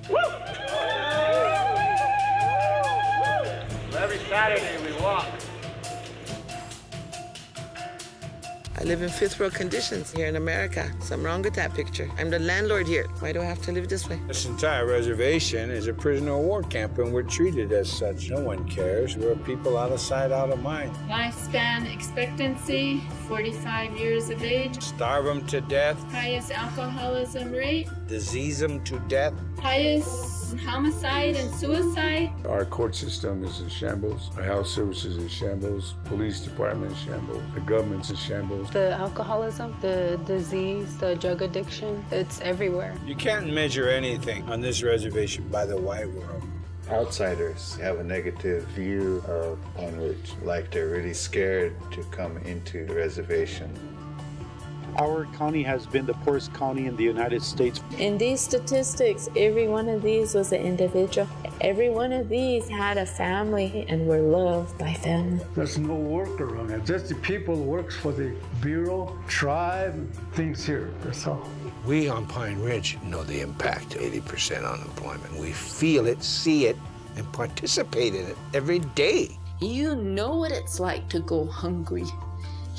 S4: Every Saturday we walk. I live in 5th world conditions here in America. Something wrong with that picture. I'm the landlord here. Why do I have to live this way?
S3: This entire reservation is a prisoner of war camp, and we're treated as such. No one cares. We're people out of sight, out of mind.
S8: Lifespan expectancy, 45 years of age.
S3: Starve them to death.
S8: Highest alcoholism rate.
S3: Disease them to death.
S8: Highest homicide and suicide.
S13: Our court system is in shambles. Our health services is in shambles. Police department is in shambles. The government's in shambles.
S18: The alcoholism, the disease, the drug addiction, it's everywhere.
S3: You can't measure anything on this reservation by the white world.
S7: Outsiders have a negative view of Pine Ridge, like they're really scared to come into the reservation.
S9: Our county has been the poorest county in the United States.
S15: In these statistics, every one of these was an individual. Every one of these had a family and were loved by family.
S6: There's no work around it. Just the people who works for the Bureau, tribe, things here. That's all.
S3: We on Pine Ridge know the impact of 80% unemployment. We feel it, see it, and participate in it every day.
S15: You know what it's like to go hungry.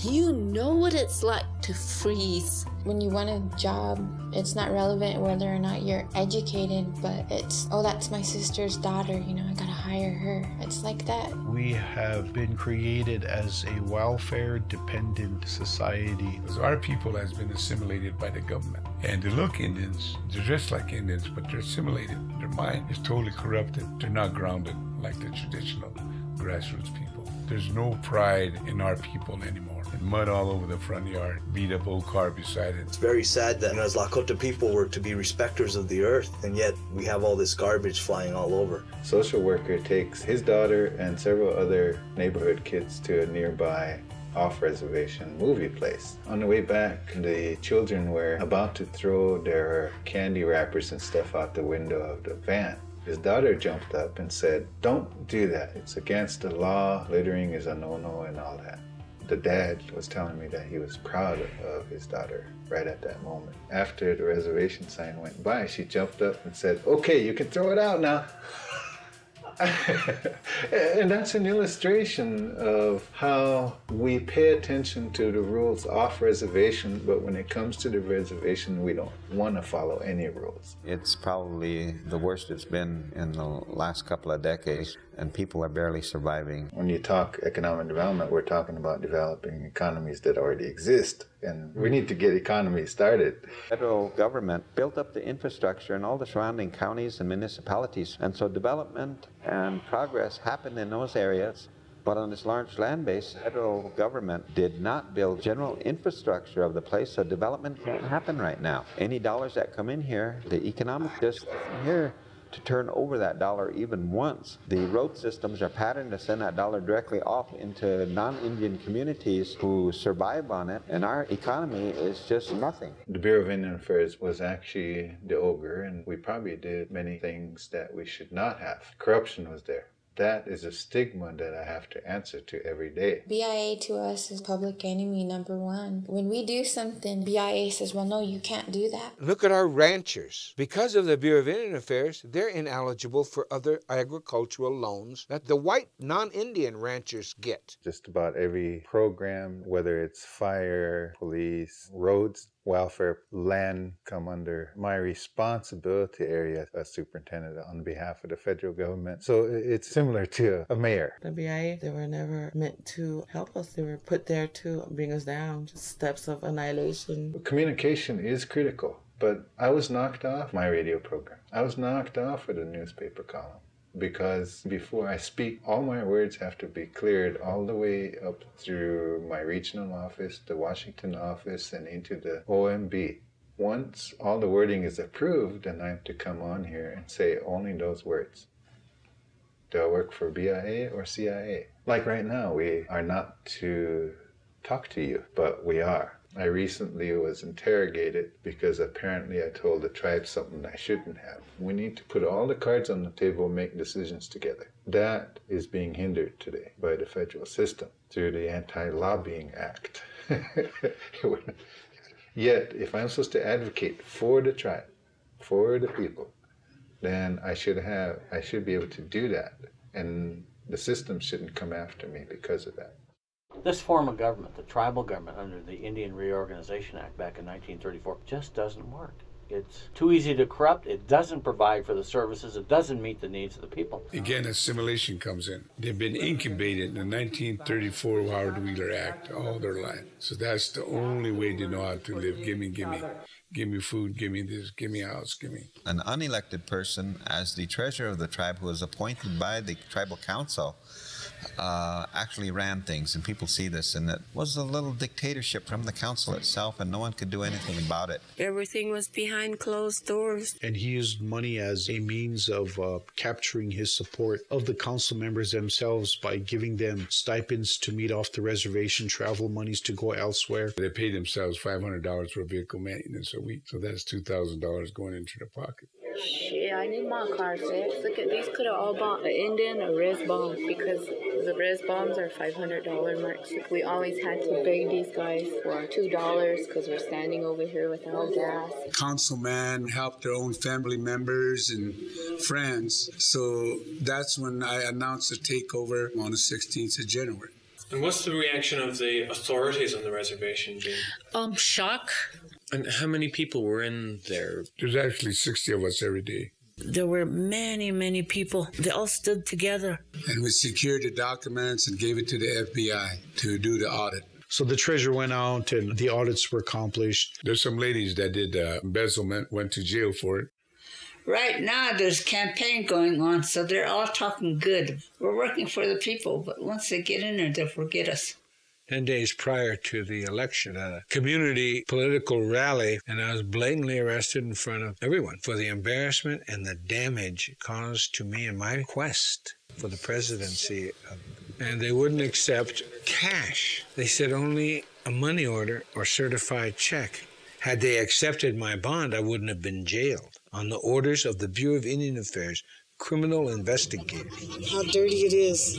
S15: You know what it's like to freeze.
S25: When you want a job, it's not relevant whether or not you're educated, but it's, oh, that's my sister's daughter, you know, I gotta hire her. It's like that.
S9: We have been created as a welfare-dependent society.
S13: Because our people has been assimilated by the government. And they look Indians, they're just like Indians, but they're assimilated. Their mind is totally corrupted. They're not grounded like the traditional grassroots people.
S3: There's no pride in our people anymore. Mud all over the front yard, beat up old car beside it.
S2: It's very sad that, as Lakota people, we're to be respecters of the earth, and yet we have all this garbage flying all over.
S7: Social worker takes his daughter and several other neighborhood kids to a nearby off-reservation movie place. On the way back, the children were about to throw their candy wrappers and stuff out the window of the van. His daughter jumped up and said, "Don't do that. It's against the law. Littering is a no-no," and all that. The dad was telling me that he was proud of his daughter right at that moment. After the reservation sign went by, she jumped up and said, "Okay, you can throw it out now." And that's an illustration of how we pay attention to the rules off reservation, but when it comes to the reservation, we don't want to follow any rules.
S12: It's probably the worst it's been in the last couple of decades, and people are barely surviving.
S7: When you talk economic development, we're talking about developing economies that already exist, and we need to get economies started.
S12: The federal government built up the infrastructure in all the surrounding counties and municipalities, and so development and progress happened in those areas. But on this large land base, the federal government did not build general infrastructure of the place, so development can't happen right now. Any dollars that come in here, the economic just isn't here to turn over that dollar even once. The road systems are patterned to send that dollar directly off into non-Indian communities who survive on it, and our economy is just nothing.
S7: The Bureau of Indian Affairs was actually the ogre, and we probably did many things that we should not have. Corruption was there. That is a stigma that I have to answer to every day.
S25: BIA to us is public enemy #1. When we do something, BIA says, well, no, you can't do that.
S21: Look at our ranchers. Because of the Bureau of Indian Affairs, they're ineligible for other agricultural loans that the white non-Indian ranchers get.
S7: Just about every program, whether it's fire, police, roads, welfare, land, come under my responsibility area as superintendent on behalf of the federal government. So it's similar to a mayor.
S22: The BIA, they were never meant to help us. They were put there to bring us down, just steps of annihilation.
S7: Communication is critical, but I was knocked off my radio program. I was knocked off of the newspaper column. Because before I speak, all my words have to be cleared all the way up through my regional office, the Washington office, and into the OMB. Once all the wording is approved, then I have to come on here and say only those words. Do I work for BIA or CIA? Like right now, we are not to talk to you, but we are. I recently was interrogated because apparently I told the tribe something I shouldn't have. We need to put all the cards on the table and make decisions together. That is being hindered today by the federal system through the Anti-Lobbying Act. Yet, if I'm supposed to advocate for the tribe, for the people, then I should be able to do that. And the system shouldn't come after me because of that.
S24: This form of government, the tribal government under the Indian Reorganization Act back in 1934, just doesn't work. It's too easy to corrupt. It doesn't provide for the services. It doesn't meet the needs of the people.
S3: Again, assimilation comes in. They've been incubated in the 1934 Howard Wheeler Act all their life. So that's the only way they know how to live. Gimme, gimme. Give me food, give me this, give me a house, give me.
S12: An unelected person as the treasurer of the tribe who was appointed by the tribal council actually ran things, and people see this, and it was a little dictatorship from the council itself, and no one could do anything about it.
S19: Everything was behind closed doors.
S9: And he used money as a means of capturing his support of the council members themselves by giving them stipends to meet off the reservation, travel monies to go elsewhere.
S3: They pay themselves $500 for vehicle maintenance a week, so that's $2,000 going into their pocket.
S25: Shit, I need my car fixed. Look at these, could have all bought an Indian or Rez Bomb because the Rez Bombs are $500 marks. We always had to beg these guys for $2 because we're standing over here without gas.
S3: Councilman helped their own family members and friends, so that's when I announced the takeover on the 16th of January.
S23: And what's the reaction of the authorities on the reservation, Jane?
S26: Shock.
S23: And how many people were in there?
S3: There's actually 60 of us every day.
S26: There were many, many people. They all stood together.
S3: And we secured the documents and gave it to the FBI to do the audit.
S9: So the treasurer went out and the audits were accomplished.
S3: There's some ladies that did embezzlement, went to jail for it.
S26: Right now, there's campaign going on, so they're all talking good. We're working for the people, but once they get in there, they'll forget us.
S21: 10 days prior to the election, at a community political rally, and I was blatantly arrested in front of everyone for the embarrassment and the damage caused to me in my quest for the presidency. And they wouldn't accept cash. They said only a money order or certified check. Had they accepted my bond, I wouldn't have been jailed on the orders of the Bureau of Indian Affairs criminal investigators.
S5: How dirty it is.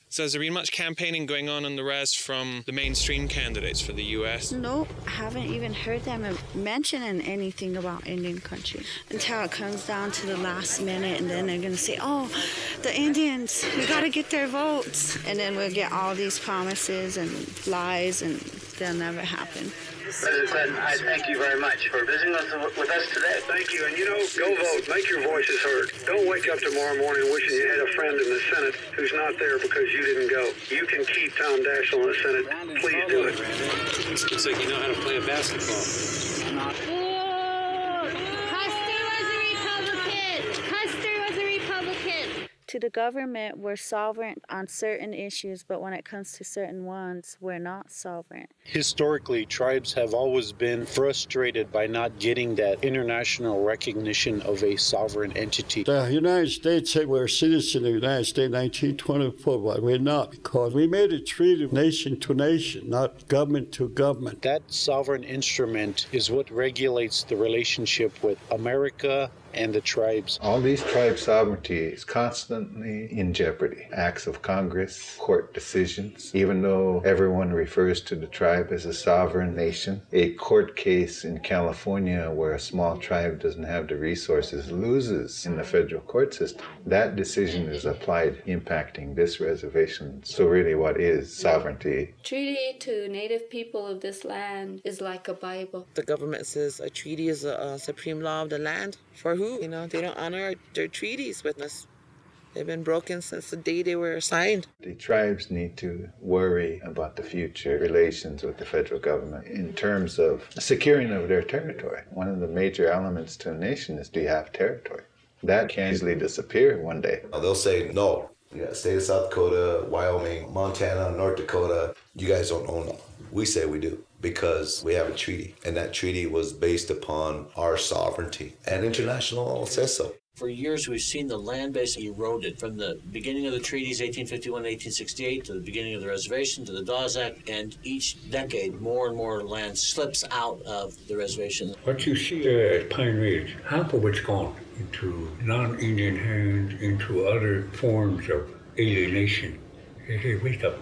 S10: So has there been much campaigning going on the res from the mainstream candidates for the U.S.?
S11: No, I haven't even heard them mentioning anything about Indian country until it comes down to the last minute, and then they're going to say, oh, the Indians, we got to get their votes. And then we'll get all these promises and lies, and they'll never happen.
S14: President Clinton, I thank you very much for visiting with us today. Thank you. And go vote. Make your voices heard. Don't wake up tomorrow morning wishing you had a friend in the Senate who's not there because you didn't go. You can keep Tom Daschle in the Senate. Please do it.
S10: Looks like you know how to play a basketball.
S11: To the government, we're sovereign on certain issues, but when it comes to certain ones, we're not sovereign.
S9: Historically, tribes have always been frustrated by not getting that international recognition of a sovereign entity.
S6: The United States said we're citizens of the United States in 1924, but we're not, because we made a treaty nation to nation, not government to government.
S9: That sovereign instrument is what regulates the relationship with America and the tribes.
S7: All these tribe sovereignty is constantly in jeopardy. Acts of Congress, court decisions, even though everyone refers to the tribe as a sovereign nation. A court case in California where a small tribe doesn't have the resources loses in the federal court system. That decision is applied impacting this reservation. So really, what is sovereignty?
S11: Treaty to Native people of this land is like a Bible.
S4: The government says a treaty is a supreme law of the land. For who? They don't honor their treaties with us. They've been broken since the day they were signed.
S7: The tribes need to worry about the future relations with the federal government in terms of securing of their territory. One of the major elements to a nation is, do you have territory? That can easily disappear one day.
S17: They'll say, no, state of South Dakota, Wyoming, Montana, North Dakota, you guys don't own them. We say we do, because we have a treaty, and that treaty was based upon our sovereignty, and international law says so.
S24: For years, we've seen the land base eroded from the beginning of the treaties, 1851 to 1868, to the beginning of the reservation, to the Dawes Act, and each decade, more and more land slips out of the reservation.
S13: What you see at Pine Ridge, half of it's gone into non-Indian hands, into other forms of alienation. Hey, wake up.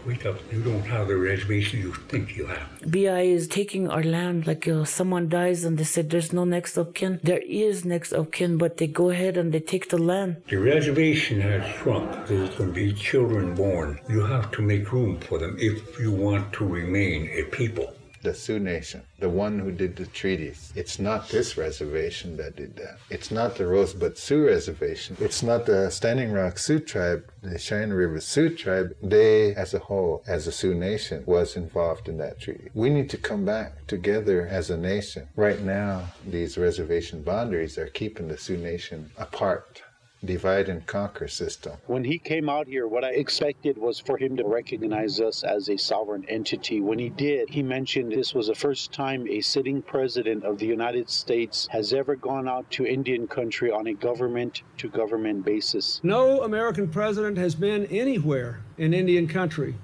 S13: You don't have the reservation you think you have.
S26: BI is taking our land like someone dies and they said there's no next of kin. There is next of kin, but they go ahead and they take the land.
S13: The reservation has shrunk. There's going to be children born. You have to make room for them if you want to remain a people.
S7: The Sioux Nation, the one who did the treaties. It's not this reservation that did that. It's not the Rosebud Sioux Reservation. It's not the Standing Rock Sioux Tribe, the Cheyenne River Sioux Tribe. They, as a whole, as a Sioux Nation, was involved in that treaty. We need to come back together as a nation. Right now, these reservation boundaries are keeping the Sioux Nation apart. Divide and conquer system.
S9: When he came out here, what I expected was for him to recognize us as a sovereign entity. When he did, he mentioned this was the first time a sitting president of the United States has ever gone out to Indian country on a government-to-government basis.
S20: No American president has been anywhere in Indian country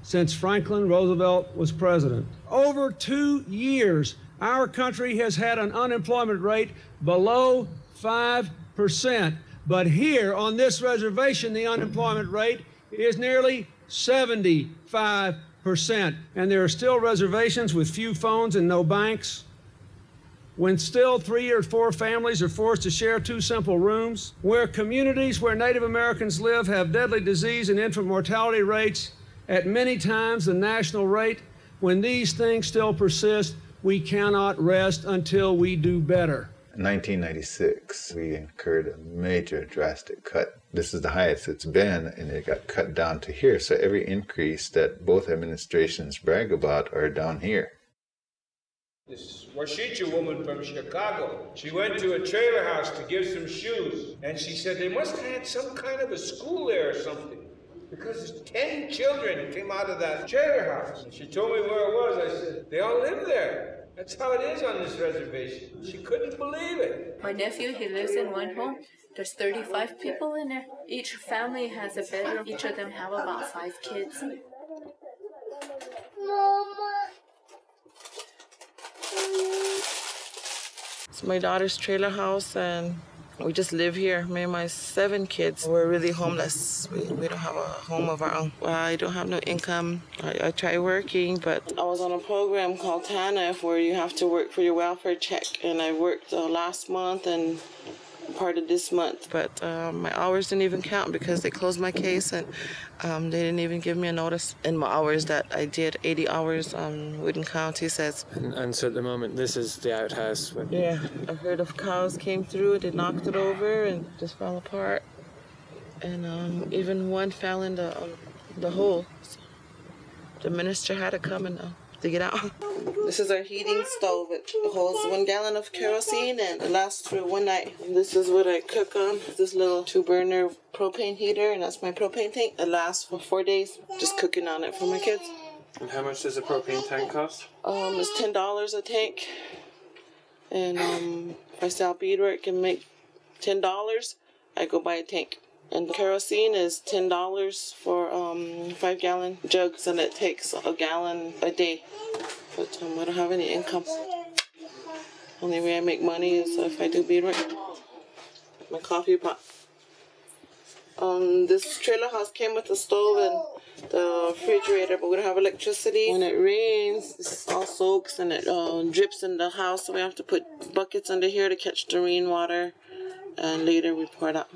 S20: since Franklin Roosevelt was president. Over 2 years, our country has had an unemployment rate below 5%. But here on this reservation, the unemployment rate is nearly 75%. And there are still reservations with few phones and no banks. When still 3 or 4 families are forced to share 2 simple rooms. Where communities where Native Americans live have deadly disease and infant mortality rates at many times the national rate. When these things still persist, we cannot rest until we do better.
S7: In 1996, we incurred a major drastic cut. This is the highest it's been, and it got cut down to here. So every increase that both administrations brag about are down here.
S1: This Washicha woman from Chicago, she went to a trailer house to give some shoes, and she said they must have had some kind of a school there or something, because 10 children came out of that trailer house. And she told me where it was. I said, they all live there. That's how it is on this reservation. She couldn't believe it.
S25: My nephew, he lives in one home. There's 35 people in there. Each family has a bedroom. Each of them have about 5 kids.
S4: It's my daughter's trailer house, and we just live here. Me and my 7 kids. We're really homeless. We don't have a home of our own. I don't have no income. I try working, but I was on a program called TANF where you have to work for your welfare check. And I worked last month and part of this month, but my hours didn't even count because they closed my case, and they didn't even give me a notice. And my hours that I did, 80 hours, wouldn't count, he says.
S23: And so at the moment, this is the outhouse?
S4: Yeah, a herd of cows came through, they knocked it over and just fell apart. And even one fell in the hole. So the minister had to come and dig it out. This is our heating stove. It holds 1 gallon of kerosene and it lasts through one night. And this is what I cook on. This little 2-burner propane heater, and that's my propane tank. It lasts for 4 days, just cooking on it for my kids.
S23: And how much does a propane tank cost?
S4: It's $10 a tank. And if I sell beadwork and make $10, I go buy a tank. And the kerosene is $10 for 5-gallon jugs, and it takes a gallon a day. But I don't have any income. Only way I make money is if I do beadwork. My coffee pot. This trailer house came with the stove and the refrigerator, but we don't have electricity. When it rains, it all soaks and it drips in the house, so we have to put buckets under here to catch the rainwater, and later we pour it out.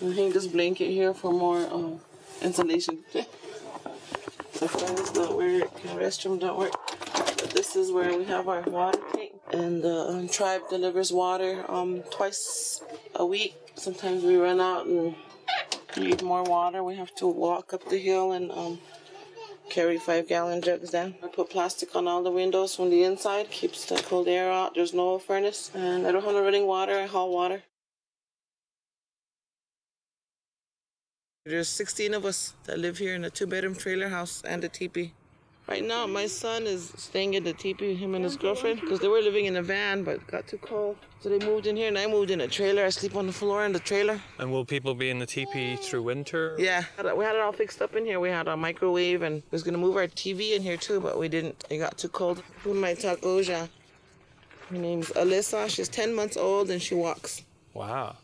S4: I hang this blanket here for more insulation. The furnace don't work, the restroom don't work. But this is where we have our water tank. And the tribe delivers water twice a week. Sometimes we run out and need more water. We have to walk up the hill and carry 5-gallon jugs down. I put plastic on all the windows from the inside, keeps the cold air out. There's no furnace, and I don't have no running water. I haul water. There's 16 of us that live here in a 2-bedroom trailer house and a teepee. Right now, my son is staying in the teepee, him and his girlfriend, because they were living in a van, but it got too cold. So they moved in here, and I moved in a trailer. I sleep on the floor in the trailer.
S23: And will people be in the teepee through winter?
S4: Yeah, we had it all fixed up in here. We had a microwave, and we was going to move our TV in here, too, but we didn't. It got too cold. Who might talk Oja? Her name's Alyssa. She's 10 months old, and she walks.
S23: Wow.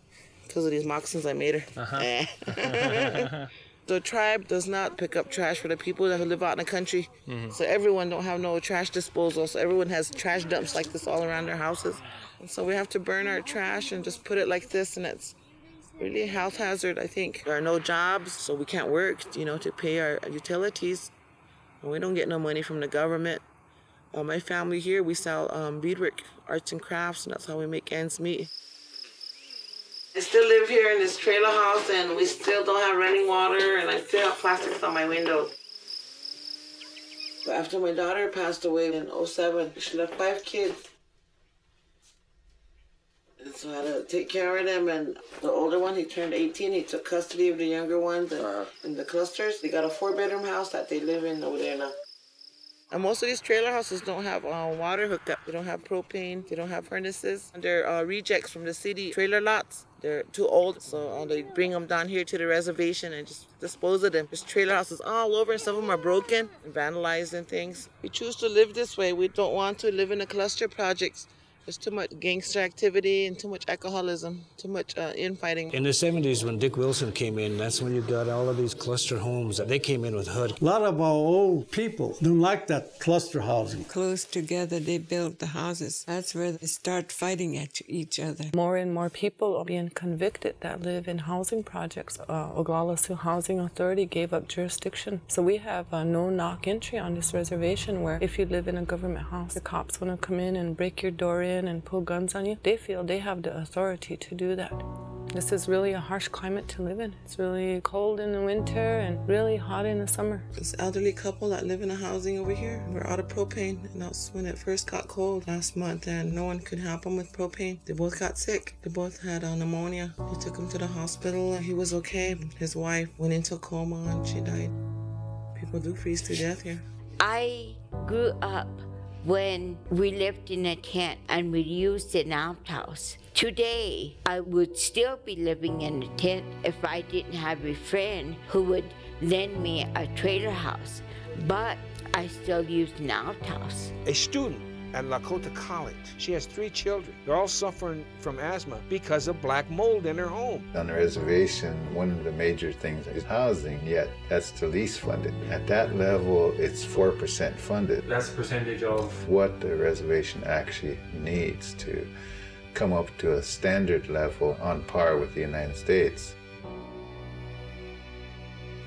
S4: Because of these moccasins I made her. The tribe does not pick up trash for the people that live out in the country. Mm-hmm. So everyone don't have no trash disposal. So everyone has trash dumps like this all around their houses. And so we have to burn our trash and just put it like this. And it's really a health hazard, I think. There are no jobs, so we can't work, to pay our utilities. And we don't get no money from the government. My family here, we sell beadwork, arts and crafts, and that's how we make ends meet. I still live here in this trailer house, and we still don't have running water, and I still have plastics on my windows. But after my daughter passed away in 2007, she left 5 kids. And so I had to take care of them, and the older one, he turned 18. He took custody of the younger ones in the clusters. They got a 4-bedroom house that they live in over there now. And most of these trailer houses don't have water hookup. They don't have propane. They don't have furnaces. They're rejects from the city trailer lots. They're too old, so they bring them down here to the reservation and just dispose of them. There's trailer houses all over, and some of them are broken and vandalized and things. We choose to live this way. We don't want to live in the cluster projects. There's too much gangster activity and too much alcoholism, too much infighting.
S2: In the 70s, when Dick Wilson came in, that's when you got all of these cluster homes. They came in with HUD.
S6: A lot of our old people don't like that cluster housing.
S8: Close together, they built the houses. That's where they start fighting at each other.
S15: More and more people are being convicted that live in housing projects. Oglala Sioux Housing Authority gave up jurisdiction. So we have a no-knock entry on this reservation where if you live in a government house, the cops want to come in and break your door in in and pull guns on you, they feel they have the authority to do that. This is really a harsh climate to live in. It's really cold in the winter and really hot in the summer.
S4: This elderly couple that live in a housing over here, we're out of propane, and that's when it first got cold last month, and no one could help them with propane. They both got sick. They both had pneumonia. They took him to the hospital. He was okay. His wife went into a coma and she died. People do freeze to death here.
S3: I grew up when we lived in a tent and we used an outhouse. Today, I would still be living in a tent if I didn't have a friend who would lend me a trailer house, but I still use an outhouse.
S1: A student at Lakota College. She has 3 children. They're all suffering from asthma because of black mold in her home.
S7: On the reservation, one of the major things is housing, yet that's the least funded. At that level, it's 4% funded.
S23: That's the percentage of
S7: what the reservation actually needs to come up to a standard level on par with the United States.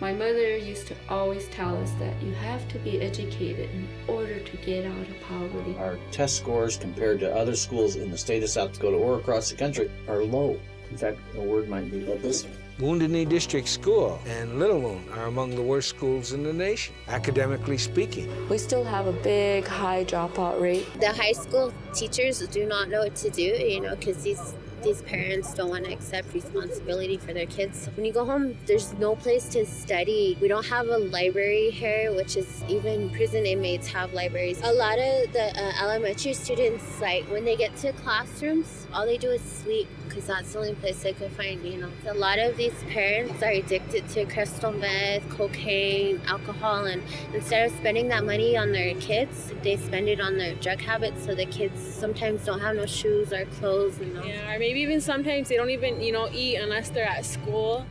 S12: My mother used to always tell us that you have to be educated in order to get out of poverty.
S24: Our test scores compared to other schools in the state of South Dakota or across the country are low. In fact, the word might be abysmal.
S1: Wounded Knee District School and Little Wound are among the worst schools in the nation, academically speaking.
S15: We still have a big, high dropout rate.
S16: The high school teachers do not know what to do, because these parents don't want to accept responsibility for their kids. When you go home, there's no place to study. We don't have a library here, which is even prison inmates have libraries. A lot of the elementary students, when they get to classrooms, all they do is sleep because that's the only place they can find, A lot of these parents are addicted to crystal meth, cocaine, alcohol, and instead of spending that money on their kids, they spend it on their drug habits, so the kids sometimes don't have no shoes or clothes,
S15: Yeah, or maybe even sometimes they don't even, eat unless they're at school.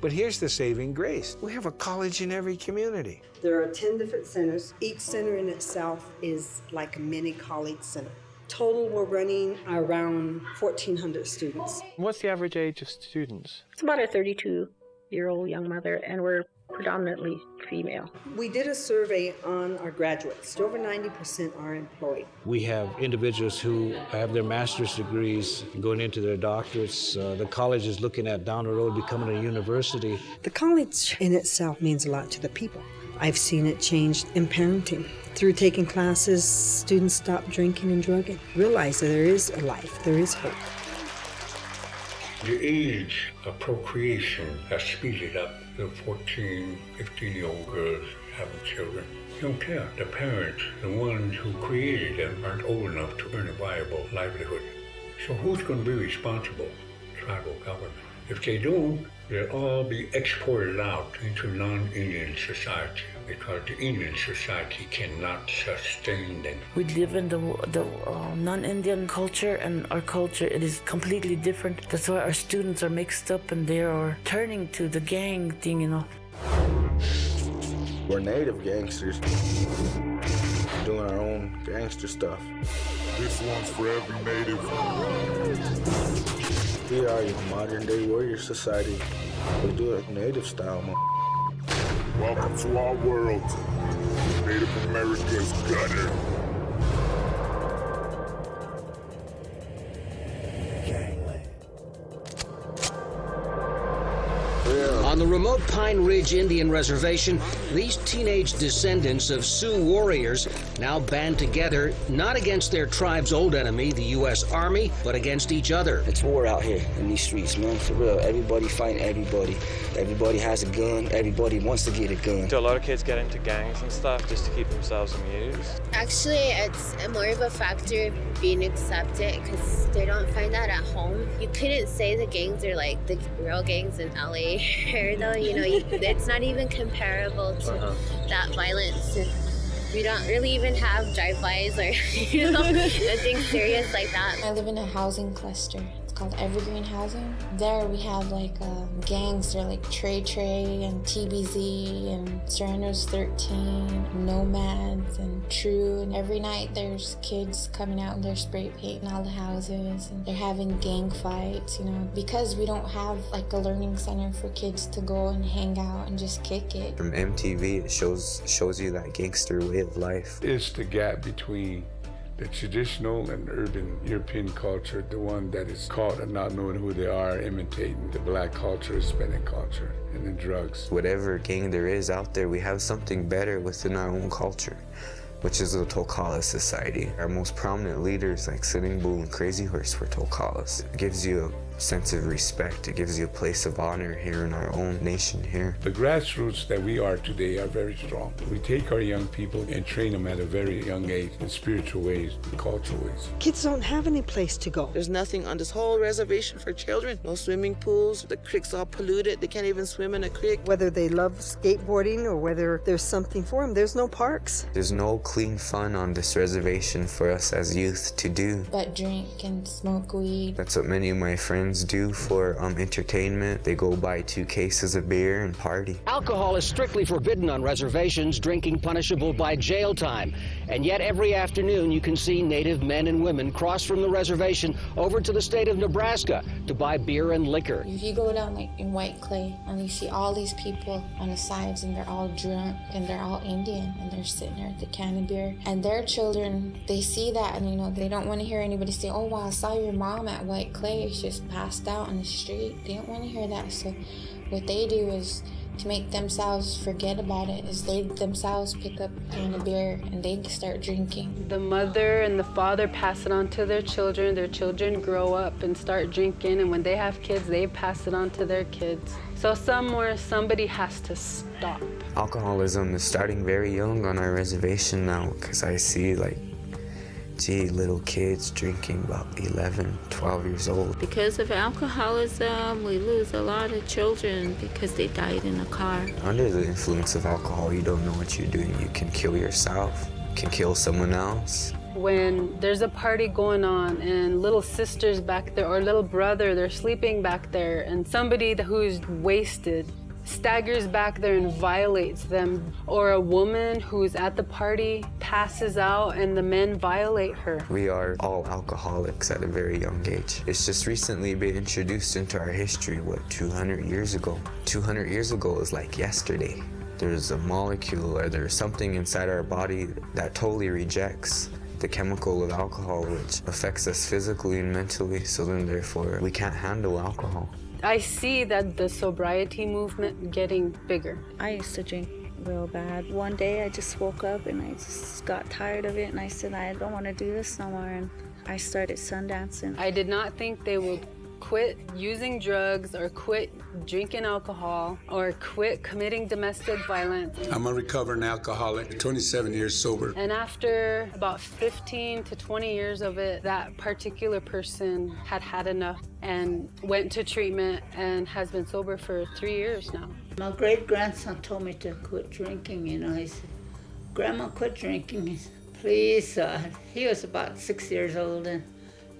S1: But here's the saving grace. We have a college in every community.
S18: There are 10 different centers. Each center in itself is like a mini college center. Total, we're running around 1,400 students.
S23: What's the average age of students?
S16: It's about a 32-year-old young mother, and we're predominantly female.
S18: We did a survey on our graduates. Over 90% are employed.
S2: We have individuals who have their master's degrees going into their doctorates. The college is looking at down the road becoming a university.
S18: The college in itself means a lot to the people. I've seen it change in parenting. Through taking classes, students stop drinking and drugging. Realize that there is a life, there is hope.
S13: The age of procreation has speeded up. The 14, 15-year-old girls having children. They don't care. The parents, the ones who created them, aren't old enough to earn a viable livelihood. So who's going to be responsible? Tribal government. If they don't, they'll all be exported out into non-Indian society because the Indian society cannot sustain them.
S26: We live in the non-Indian culture, and our culture, it is completely different. That's why our students are mixed up and they are turning to the gang thing,
S19: We're native gangsters doing our own gangster stuff.
S22: This one's for every native.
S19: We are a modern-day warrior society. We do it native style, man.
S22: Welcome to our world, Native America's gutter.
S27: On the remote Pine Ridge Indian Reservation, these teenage descendants of Sioux warriors now band together, not against their tribe's old enemy, the U.S. Army, but against each other.
S28: It's war out here in these streets, man, for real. Everybody fighting everybody. Everybody has a gun. Everybody wants to get a gun.
S23: Do a lot of kids get into gangs and stuff just to keep themselves amused?
S16: Actually, it's more of a factor of being accepted because they don't find that at home. You couldn't say the gangs are like the real gangs in LA. Though, it's not even comparable to that violence. And we don't really even have drive-bys or, nothing serious like that.
S29: I live in a housing cluster. It's called Evergreen Housing. There we have gangs. They're like Trey and TBZ and Serrano's 13, Nomads and True. And every night there's kids coming out and they're spray painting all the houses and they're having gang fights, because we don't have a learning center for kids to go and hang out and just kick it.
S30: From MTV, it shows you that gangster way of life.
S22: It's the gap between
S5: The traditional and urban European culture, the one that is caught and not knowing who they are, imitating the black culture, Hispanic culture, and the drugs.
S9: Whatever gang there is out there, we have something better within our own culture, which is the Tokala Society. Our most prominent leaders like Sitting Bull and Crazy Horse were Tokalas. It gives you a sense of respect. It gives you a place of honor here in our own nation here.
S5: The grassroots that we are today are very strong. We take our young people and train them at a very young age in spiritual ways, and cultural ways.
S18: Kids don't have any place to go.
S4: There's nothing on this whole reservation for children. No swimming pools. The creek's all polluted. They can't even swim in a creek.
S18: Whether they love skateboarding or whether there's something for them, there's no parks.
S9: There's no clean fun on this reservation for us as youth to do.
S29: But drink and smoke weed.
S9: That's what many of my friends do for entertainment. They go buy 2 cases of beer and party.
S27: Alcohol is strictly forbidden on reservations, drinking punishable by jail time. And yet every afternoon you can see Native men and women cross from the reservation over to the state of Nebraska to buy beer and liquor.
S29: If you go down like in White Clay and you see all these people on the sides and they're all drunk and they're all Indian and they're sitting there at the can of beer and their children, they see that and they don't want to hear anybody say, oh wow, I saw your mom at White Clay, she just passed out on the street. They don't want to hear that. So what they do is to make themselves forget about it is they themselves pick up a can of beer and they start drinking.
S15: The mother and the father pass it on to their children grow up and start drinking, and when they have kids they pass it on to their kids. So somewhere somebody has to stop.
S9: Alcoholism is starting very young on our reservation now, because I see little kids drinking about 11, 12 years old.
S12: Because of alcoholism, we lose a lot of children because they died in a car.
S9: Under the influence of alcohol, you don't know what you're doing. You can kill yourself, you can kill someone else.
S15: When there's a party going on and little sister's back there or little brother, they're sleeping back there, and somebody who's wasted staggers back there and violates them, or a woman who's at the party passes out and the men violate her.
S9: We are all alcoholics at a very young age. It's just recently been introduced into our history, 200 years ago? 200 years ago is like yesterday. There's a molecule or there's something inside our body that totally rejects the chemical of alcohol, which affects us physically and mentally, so then therefore we can't handle alcohol.
S15: I see that the sobriety movement getting bigger.
S10: I used to drink real bad. One day I just woke up and I just got tired of it and I said, I don't want to do this no more, and I started sun dancing.
S15: I did not think they would quit using drugs or quit drinking alcohol or quit committing domestic violence.
S5: I'm a recovering alcoholic, 27 years sober.
S15: And after about 15 to 20 years of it, that particular person had had enough and went to treatment and has been sober for 3 years now.
S11: My great-grandson told me to quit drinking, He said, Grandma, quit drinking. He said, please. He was about 6 years old and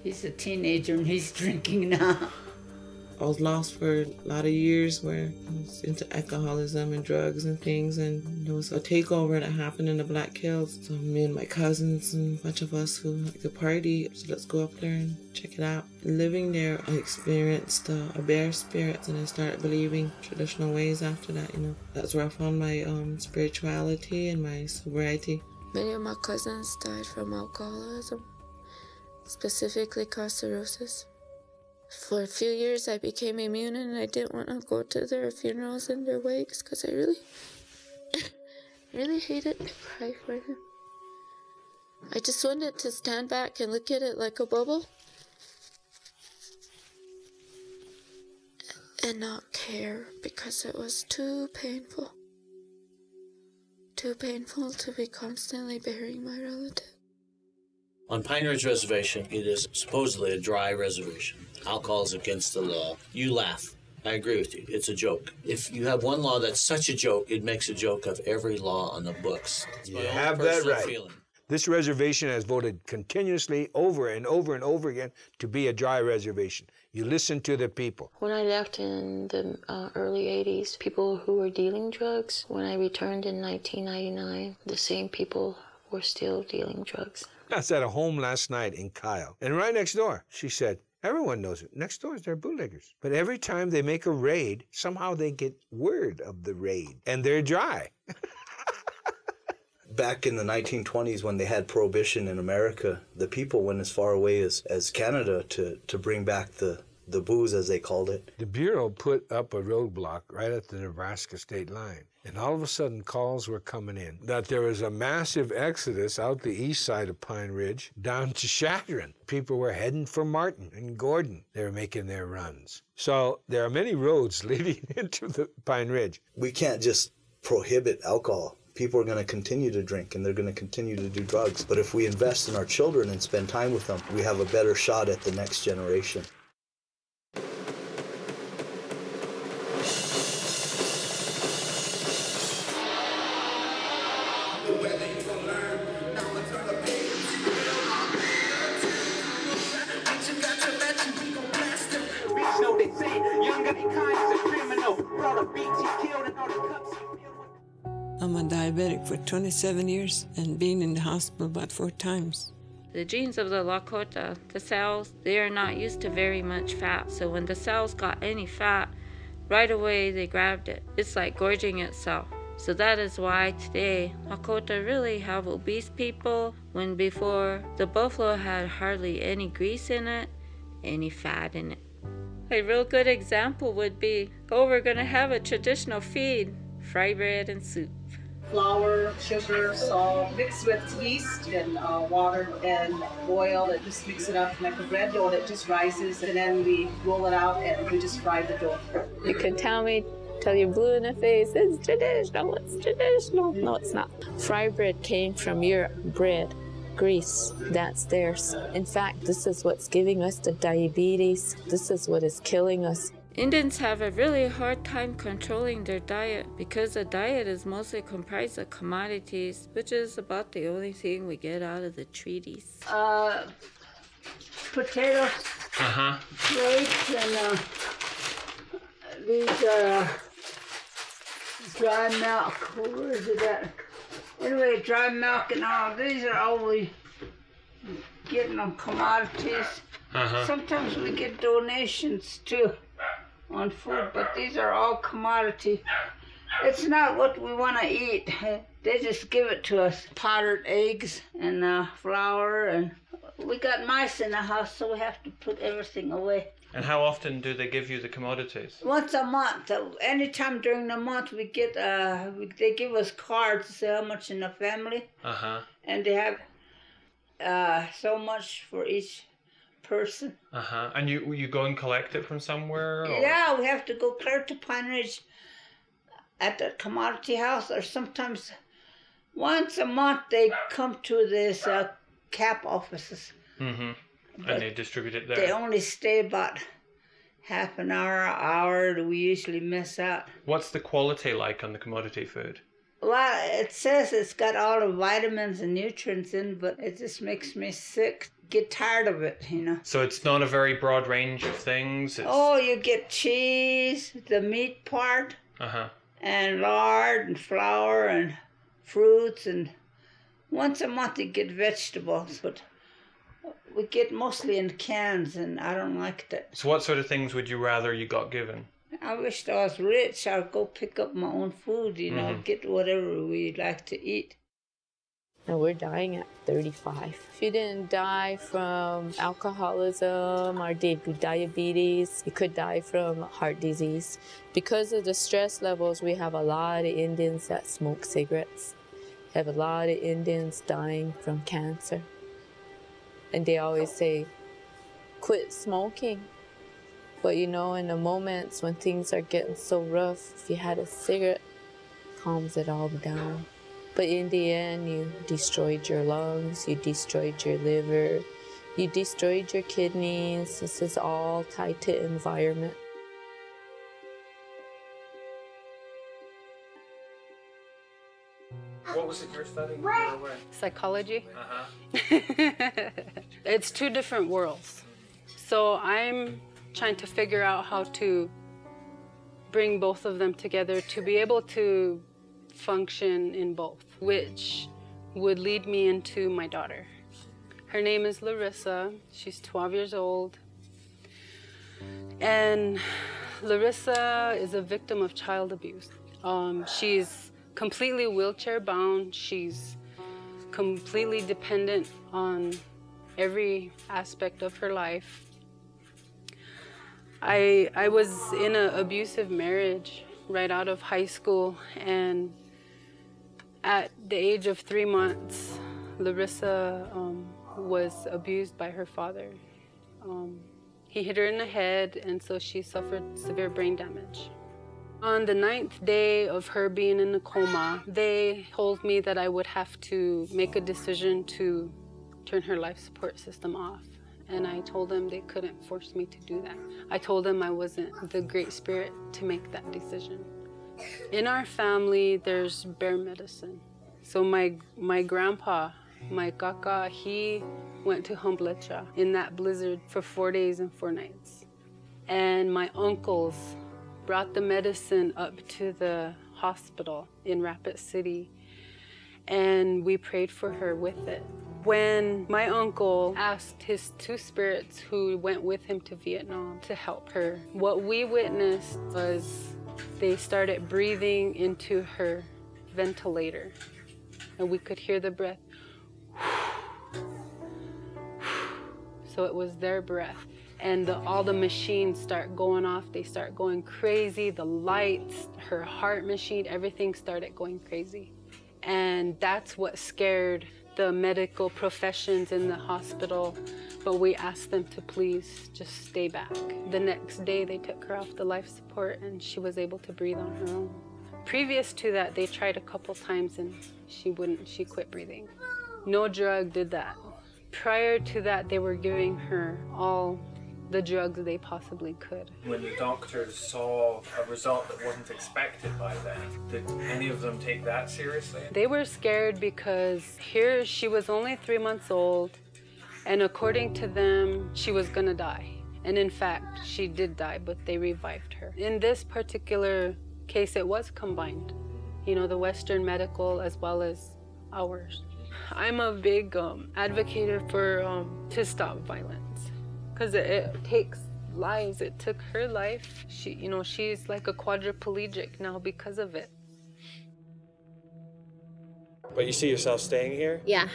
S11: he's a teenager and he's drinking now.
S4: I was lost for a lot of years where I was into alcoholism and drugs and things, and there was a takeover that happened in the Black Hills. So me and my cousins and a bunch of us who like to party, so let's go up there and check it out. Living there, I experienced a bear spirits, and I started believing traditional ways after that, That's where I found my spirituality and my sobriety.
S12: Many of my cousins died from alcoholism, specifically cirrhosis. For a few years I became immune and I didn't want to go to their funerals and their wakes because I really hated to cry for them. I just wanted to stand back and look at it like a bubble and not care because it was too painful. Too painful to be constantly burying my relative.
S24: On Pine Ridge Reservation, it is supposedly a dry reservation. Alcohol is against the law. You laugh. I agree with you. It's a joke. If you have one law that's such a joke, it makes a joke of every law on the books.
S1: You have that right.
S24: Feeling.
S1: This reservation has voted continuously over and over and over again to be a dry reservation. You listen to the people.
S12: When I left in the early 80s, people who were dealing drugs, when I returned in 1999, the same people were still dealing drugs.
S1: I was at a home last night in Kyle, and right next door, she said, everyone knows it. Next door is their bootleggers. But every time they make a raid, somehow they get word of the raid, and they're dry.
S3: Back in the 1920s when they had prohibition in America, the people went as far away as Canada to bring back the booze, as they called it.
S2: The Bureau put up a roadblock right at the Nebraska state line. And all of a sudden, calls were coming in that there was a massive exodus out the east side of Pine Ridge down to Chadron. People were heading for Martin and Gordon. They were making their runs. So there are many roads leading into the Pine Ridge.
S3: We can't just prohibit alcohol. People are going to continue to drink and they're going to continue to do drugs. But if we invest in our children and spend time with them, we have a better shot at the next generation.
S6: I'm a diabetic for 27 years and been in the hospital about 4 times.
S29: The genes of the Lakota, the cells, they are not used to very much fat. So when the cells got any fat, right away they grabbed it. It's like gorging itself. So that is why today Lakota really have obese people, when before the buffalo had hardly any grease in it, any fat in it. A real good example would be, we're gonna have a traditional feed, fry bread and soup.
S7: Flour, sugar, salt, mixed with yeast and water and oil, and just mix it up to make a bread dough that just rises, and then we roll it out and we just fry the dough.
S29: You can tell me till you're blue in the face, it's traditional, it's traditional. No, it's not. Fry bread came from Europe. Bread, grease, that's theirs. In fact, this is what's giving us the diabetes. This is what is killing us. Indians have a really hard time controlling their diet because the diet is mostly comprised of commodities, which is about the only thing we get out of the treaties.
S11: Potatoes, grapes, and these are dry milk. Where is it at? Anyway, dry milk and all. These are all we getting on commodities. Sometimes we get donations too on food, but these are all commodity. It's not what we want to eat. They just give it to us. Powdered eggs and flour, and we got mice in the house, so we have to put everything away.
S23: And how often do they give you the commodities?
S11: Once a month. Anytime during the month we get, they give us cards to say how much in the family. And they have so much for each person.
S23: And you go and collect it from somewhere? Or?
S11: Yeah, we have to go clear to Pine Ridge at the commodity house, or sometimes once a month they come to this cap offices.
S23: And they distribute it there?
S11: They only stay about half an hour. We usually miss out.
S23: What's the quality like on the commodity food?
S11: Well, it says it's got all the vitamins and nutrients in, but it just makes me sick. Get tired of it, you know.
S23: So it's not a very broad range of things?
S11: Oh, you get cheese, the meat part, and lard and flour and fruits, and once a month you get vegetables, but we get mostly in cans, and I don't like that.
S23: So what sort of things would you rather you got given?
S11: I wished I was rich. I'd go pick up my own food, you know, get whatever we like to eat.
S29: And we're dying at 35. If you didn't die from alcoholism or diabetes, you could die from heart disease. Because of the stress levels, we have a lot of Indians that smoke cigarettes. We have a lot of Indians dying from cancer. And they always say, quit smoking. But you know, in the moments when things are getting so rough, if you had a cigarette, it calms it all down. But in the end, you destroyed your lungs, you destroyed your liver, you destroyed your kidneys. This is all tied to environment.
S23: What was it you're studying?
S15: Psychology. It's two different worlds. So I'm trying to figure out how to bring both of them together to be able to function in both, which would lead me into my daughter. Her name is Larissa. She's 12 years old. And Larissa is a victim of child abuse. She's completely wheelchair bound. She's completely dependent on every aspect of her life. I was in an abusive marriage right out of high school, and at the age of 3 months, Larissa was abused by her father. He hit her in the head, and so she suffered severe brain damage. On the 9th day of her being in a coma, they told me that I would have to make a decision to turn her life support system off. And I told them they couldn't force me to do that. I told them I wasn't the Great Spirit to make that decision. In our family, there's bear medicine. So my grandpa, my kaka, he went to Humblecha in that blizzard for 4 days and 4 nights. And my uncles brought the medicine up to the hospital in Rapid City, and we prayed for her with it. When my uncle asked his 2 spirits who went with him to Vietnam to help her, what we witnessed was they started breathing into her ventilator, and we could hear the breath. So it was their breath. And all the machines start going off. They start going crazy. The lights, her heart machine, everything started going crazy. And that's what scared the medical professions in the hospital. But we asked them to please just stay back. The next day, they took her off the life support, and she was able to breathe on her own. Previous to that, they tried a couple times, and she quit breathing. No drug did that. Prior to that, they were giving her all the drugs they possibly could.
S23: When the doctors saw a result that wasn't expected by them, did any of them take that seriously?
S15: They were scared because here she was only 3 months old, and according to them, she was gonna die. And in fact, she did die, but they revived her. In this particular case, it was combined. You know, the Western medical as well as ours. I'm a big advocate for to stop violence. Because it takes lives. It took her life. She's like a quadriplegic now because of it.
S8: But you see yourself staying here?
S16: Yeah.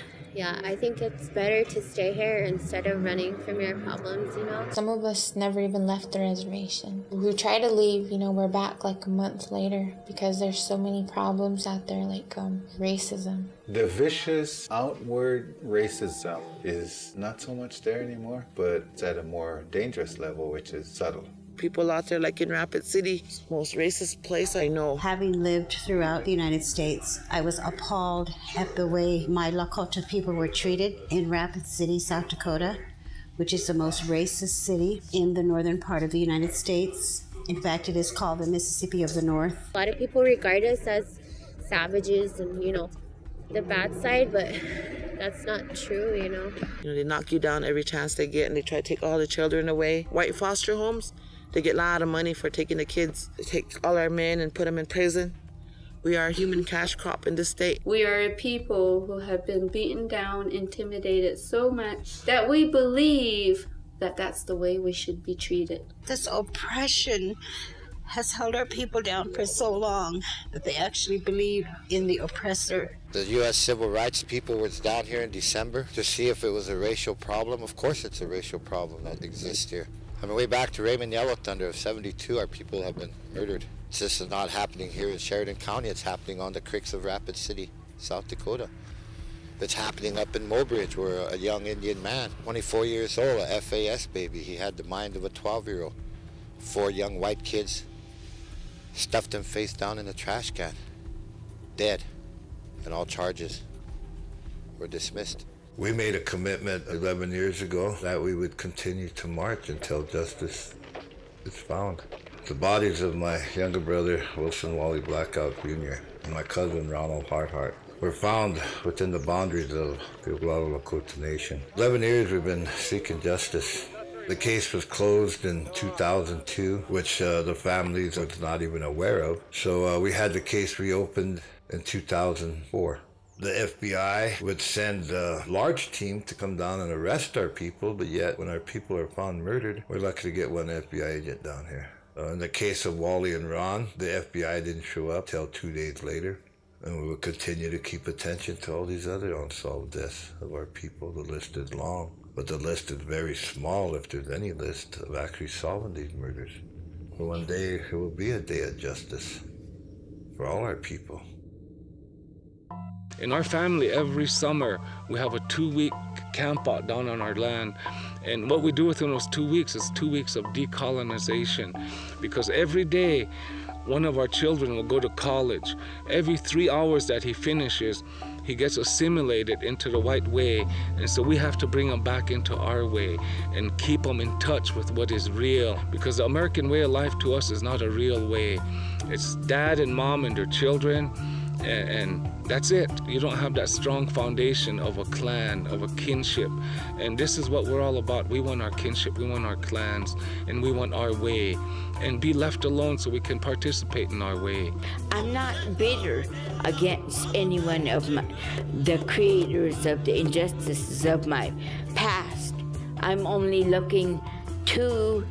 S16: I think it's better to stay here instead of running from your problems, you know?
S29: Some of us never even left the reservation. We try to leave, we're back like a month later because there's so many problems out there, like racism.
S13: The vicious outward racism is not so much there anymore, but it's at a more dangerous level, which is subtle.
S4: People out there, like in Rapid City, it's the most racist place I know.
S14: Having lived throughout the United States, I was appalled at the way my Lakota people were treated in Rapid City, South Dakota, which is the most racist city in the northern part of the United States. In fact, it is called the Mississippi of the North.
S16: A lot of people regard us as savages and, the bad side, but that's not true,
S4: They knock you down every chance they get, and they try to take all the children away. White foster homes, they get a lot of money for taking the kids. They take all our men and put them in prison. We are a human cash crop in this state.
S17: We are a people who have been beaten down, intimidated so much that we believe that that's the way we should be treated.
S14: This oppression has held our people down for so long that they actually believe in the oppressor.
S19: The U.S. civil rights people were down here in December to see if it was a racial problem. Of course it's a racial problem that exists here. I mean, way back to Raymond Yellow Thunder of 72, our people have been murdered. It's just not happening here in Sheridan County. It's happening on the creeks of Rapid City, South Dakota. It's happening up in Mobridge, where a young Indian man, 24 years old, a FAS baby, he had the mind of a 12-year-old. 4 young white kids stuffed him face down in a trash can, dead, and all charges were dismissed.
S20: We made a commitment 11 years ago that we would continue to march until justice is found. The bodies of my younger brother, Wilson Wally Blackout Jr., and my cousin, Ronald Harthart, were found within the boundaries of the Oglala Lakota Nation. 11 years we've been seeking justice. The case was closed in 2002, which the families was not even aware of. So we had the case reopened in 2004. The FBI would send a large team to come down and arrest our people, but yet when our people are found murdered, we're lucky to get one FBI agent down here. In the case of Wally and Ron, the FBI didn't show up till 2 days later. And we will continue to keep attention to all these other unsolved deaths of our people. The list is long, but the list is very small if there's any list of actually solving these murders. But one day it will be a day of justice for all our people.
S2: In our family, every summer, we have a 2-week camp out down on our land. And what we do within those 2 weeks is 2 weeks of decolonization. Because every day, one of our children will go to college. Every 3 hours that he finishes, he gets assimilated into the white way. And so we have to bring him back into our way and keep him in touch with what is real. Because the American way of life to us is not a real way. It's dad and mom and their children, and that's it. You don't have that strong foundation of a clan, of a kinship. And this is what we're all about. We want our kinship, we want our clans, and we want our way. And be left alone so we can participate in our way.
S9: I'm not bitter against any one of the creators of the injustices of my past. I'm only looking to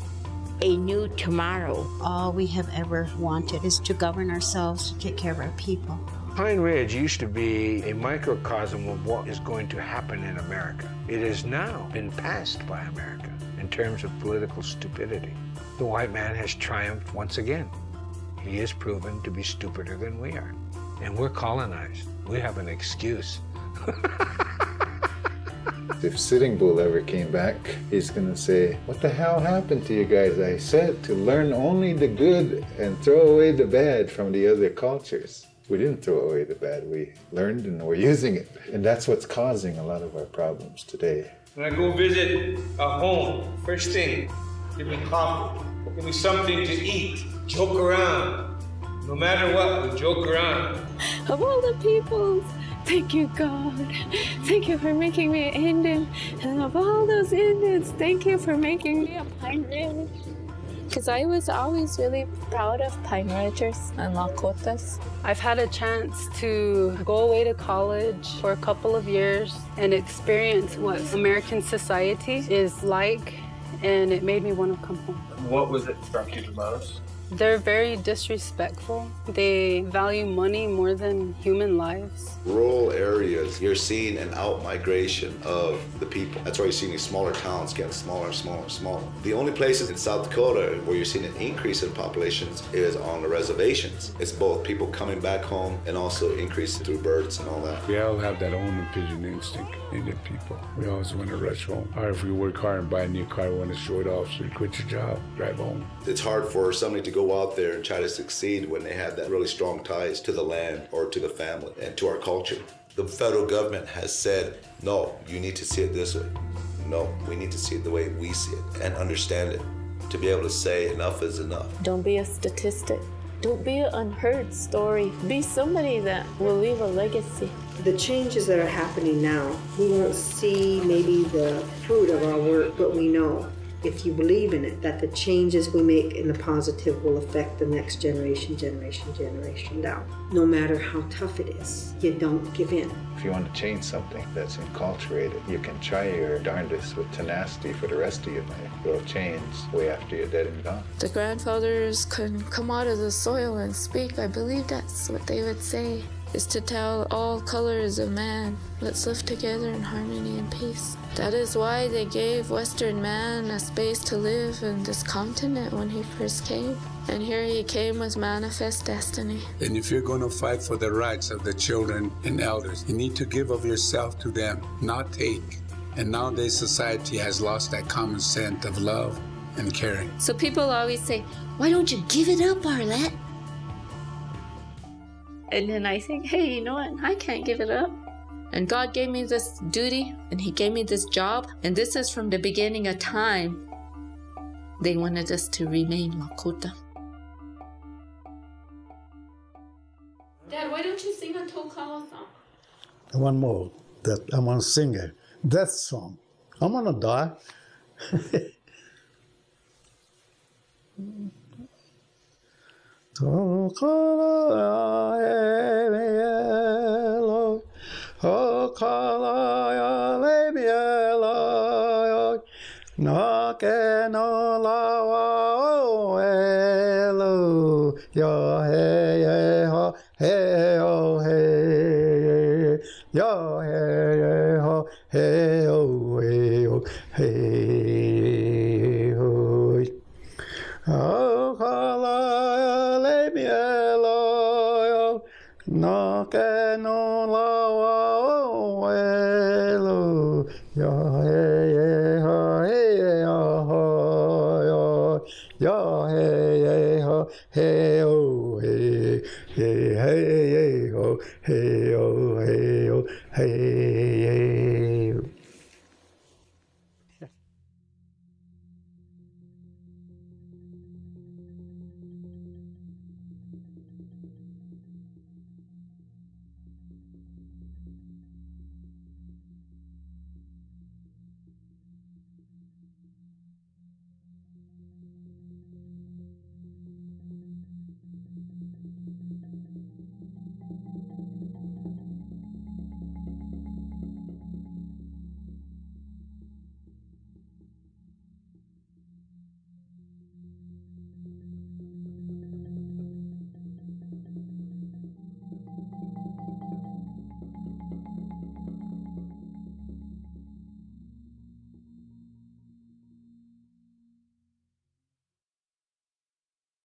S9: a new tomorrow.
S14: All we have ever wanted is to govern ourselves, to take care of our people.
S2: Pine Ridge used to be a microcosm of what is going to happen in America. It has now been passed by America in terms of political stupidity. The white man has triumphed once again. He is proven to be stupider than we are. And we're colonized. We have an excuse.
S13: If Sitting Bull ever came back, he's gonna say, "What the hell happened to you guys? I said to learn only the good and throw away the bad from the other cultures." We didn't throw away the bad, we learned and we're using it. And that's what's causing a lot of our problems today.
S1: When I go visit a home, first thing, give me coffee, give me something to eat, joke around. No matter what, we joke around.
S12: Of all the peoples, thank you, God. Thank you for making me an Indian. And of all those Indians, thank you for making me a Pine Ridge. Because I was always really proud of Pine Ridgers and Lakotas.
S15: I've had a chance to go away to college for a couple of years and experience what American society is like, and it made me want to come home.
S23: What was it struck you the most?
S15: They're very disrespectful. They value money more than human lives.
S10: Rural areas, you're seeing an out-migration of the people. That's why you're seeing these smaller towns getting smaller and smaller and smaller. The only places in South Dakota where you're seeing an increase in populations is on the reservations. It's both people coming back home and also increase through births and all that.
S5: We all have that own pigeon instinct, Indian people. We always want to rush home. Or if we work hard and buy a new car, we want to show it off, so you quit your job, drive home.
S10: It's hard for somebody to go out there and try to succeed when they have that really strong ties to the land or to the family and to our culture. The federal government has said, no, you need to see it this way. No, we need to see it the way we see it and understand it. To be able to say enough is enough.
S12: Don't be a statistic. Don't be an unheard story. Be somebody that will leave a legacy.
S18: The changes that are happening now, we won't see maybe the fruit of our work, but we know, if you believe in it, that the changes we make in the positive will affect the next generation down. No matter how tough it is, you don't give in.
S13: If you want to change something that's enculturated, you can try your darndest with tenacity for the rest of your life. It'll change way after you're dead and gone.
S12: The grandfathers couldn't come out of the soil and speak. I believe that's what they would say, is to tell all colors of man, let's live together in harmony and peace. That is why they gave Western man a space to live in this continent when he first came. And here he came with manifest destiny.
S5: And if you're going to fight for the rights of the children and elders, you need to give of yourself to them, not take. And nowadays society has lost that common sense of love and caring.
S12: So people always say, why don't you give it up, Arlette? And then I think, hey, you know what? I can't give it up. And God gave me this duty, and He gave me this job, and this is from the beginning of time. They wanted us to remain Lakota. Dad, why don't you sing a Oglala song?
S21: One more that I want to sing a death song. I'm gonna die. Yo, hey, hey, ho, hey, oh, hey. No que no la wa lo ya hey ha hey ya hey ha hey oh hey hey hey ho hey oh hey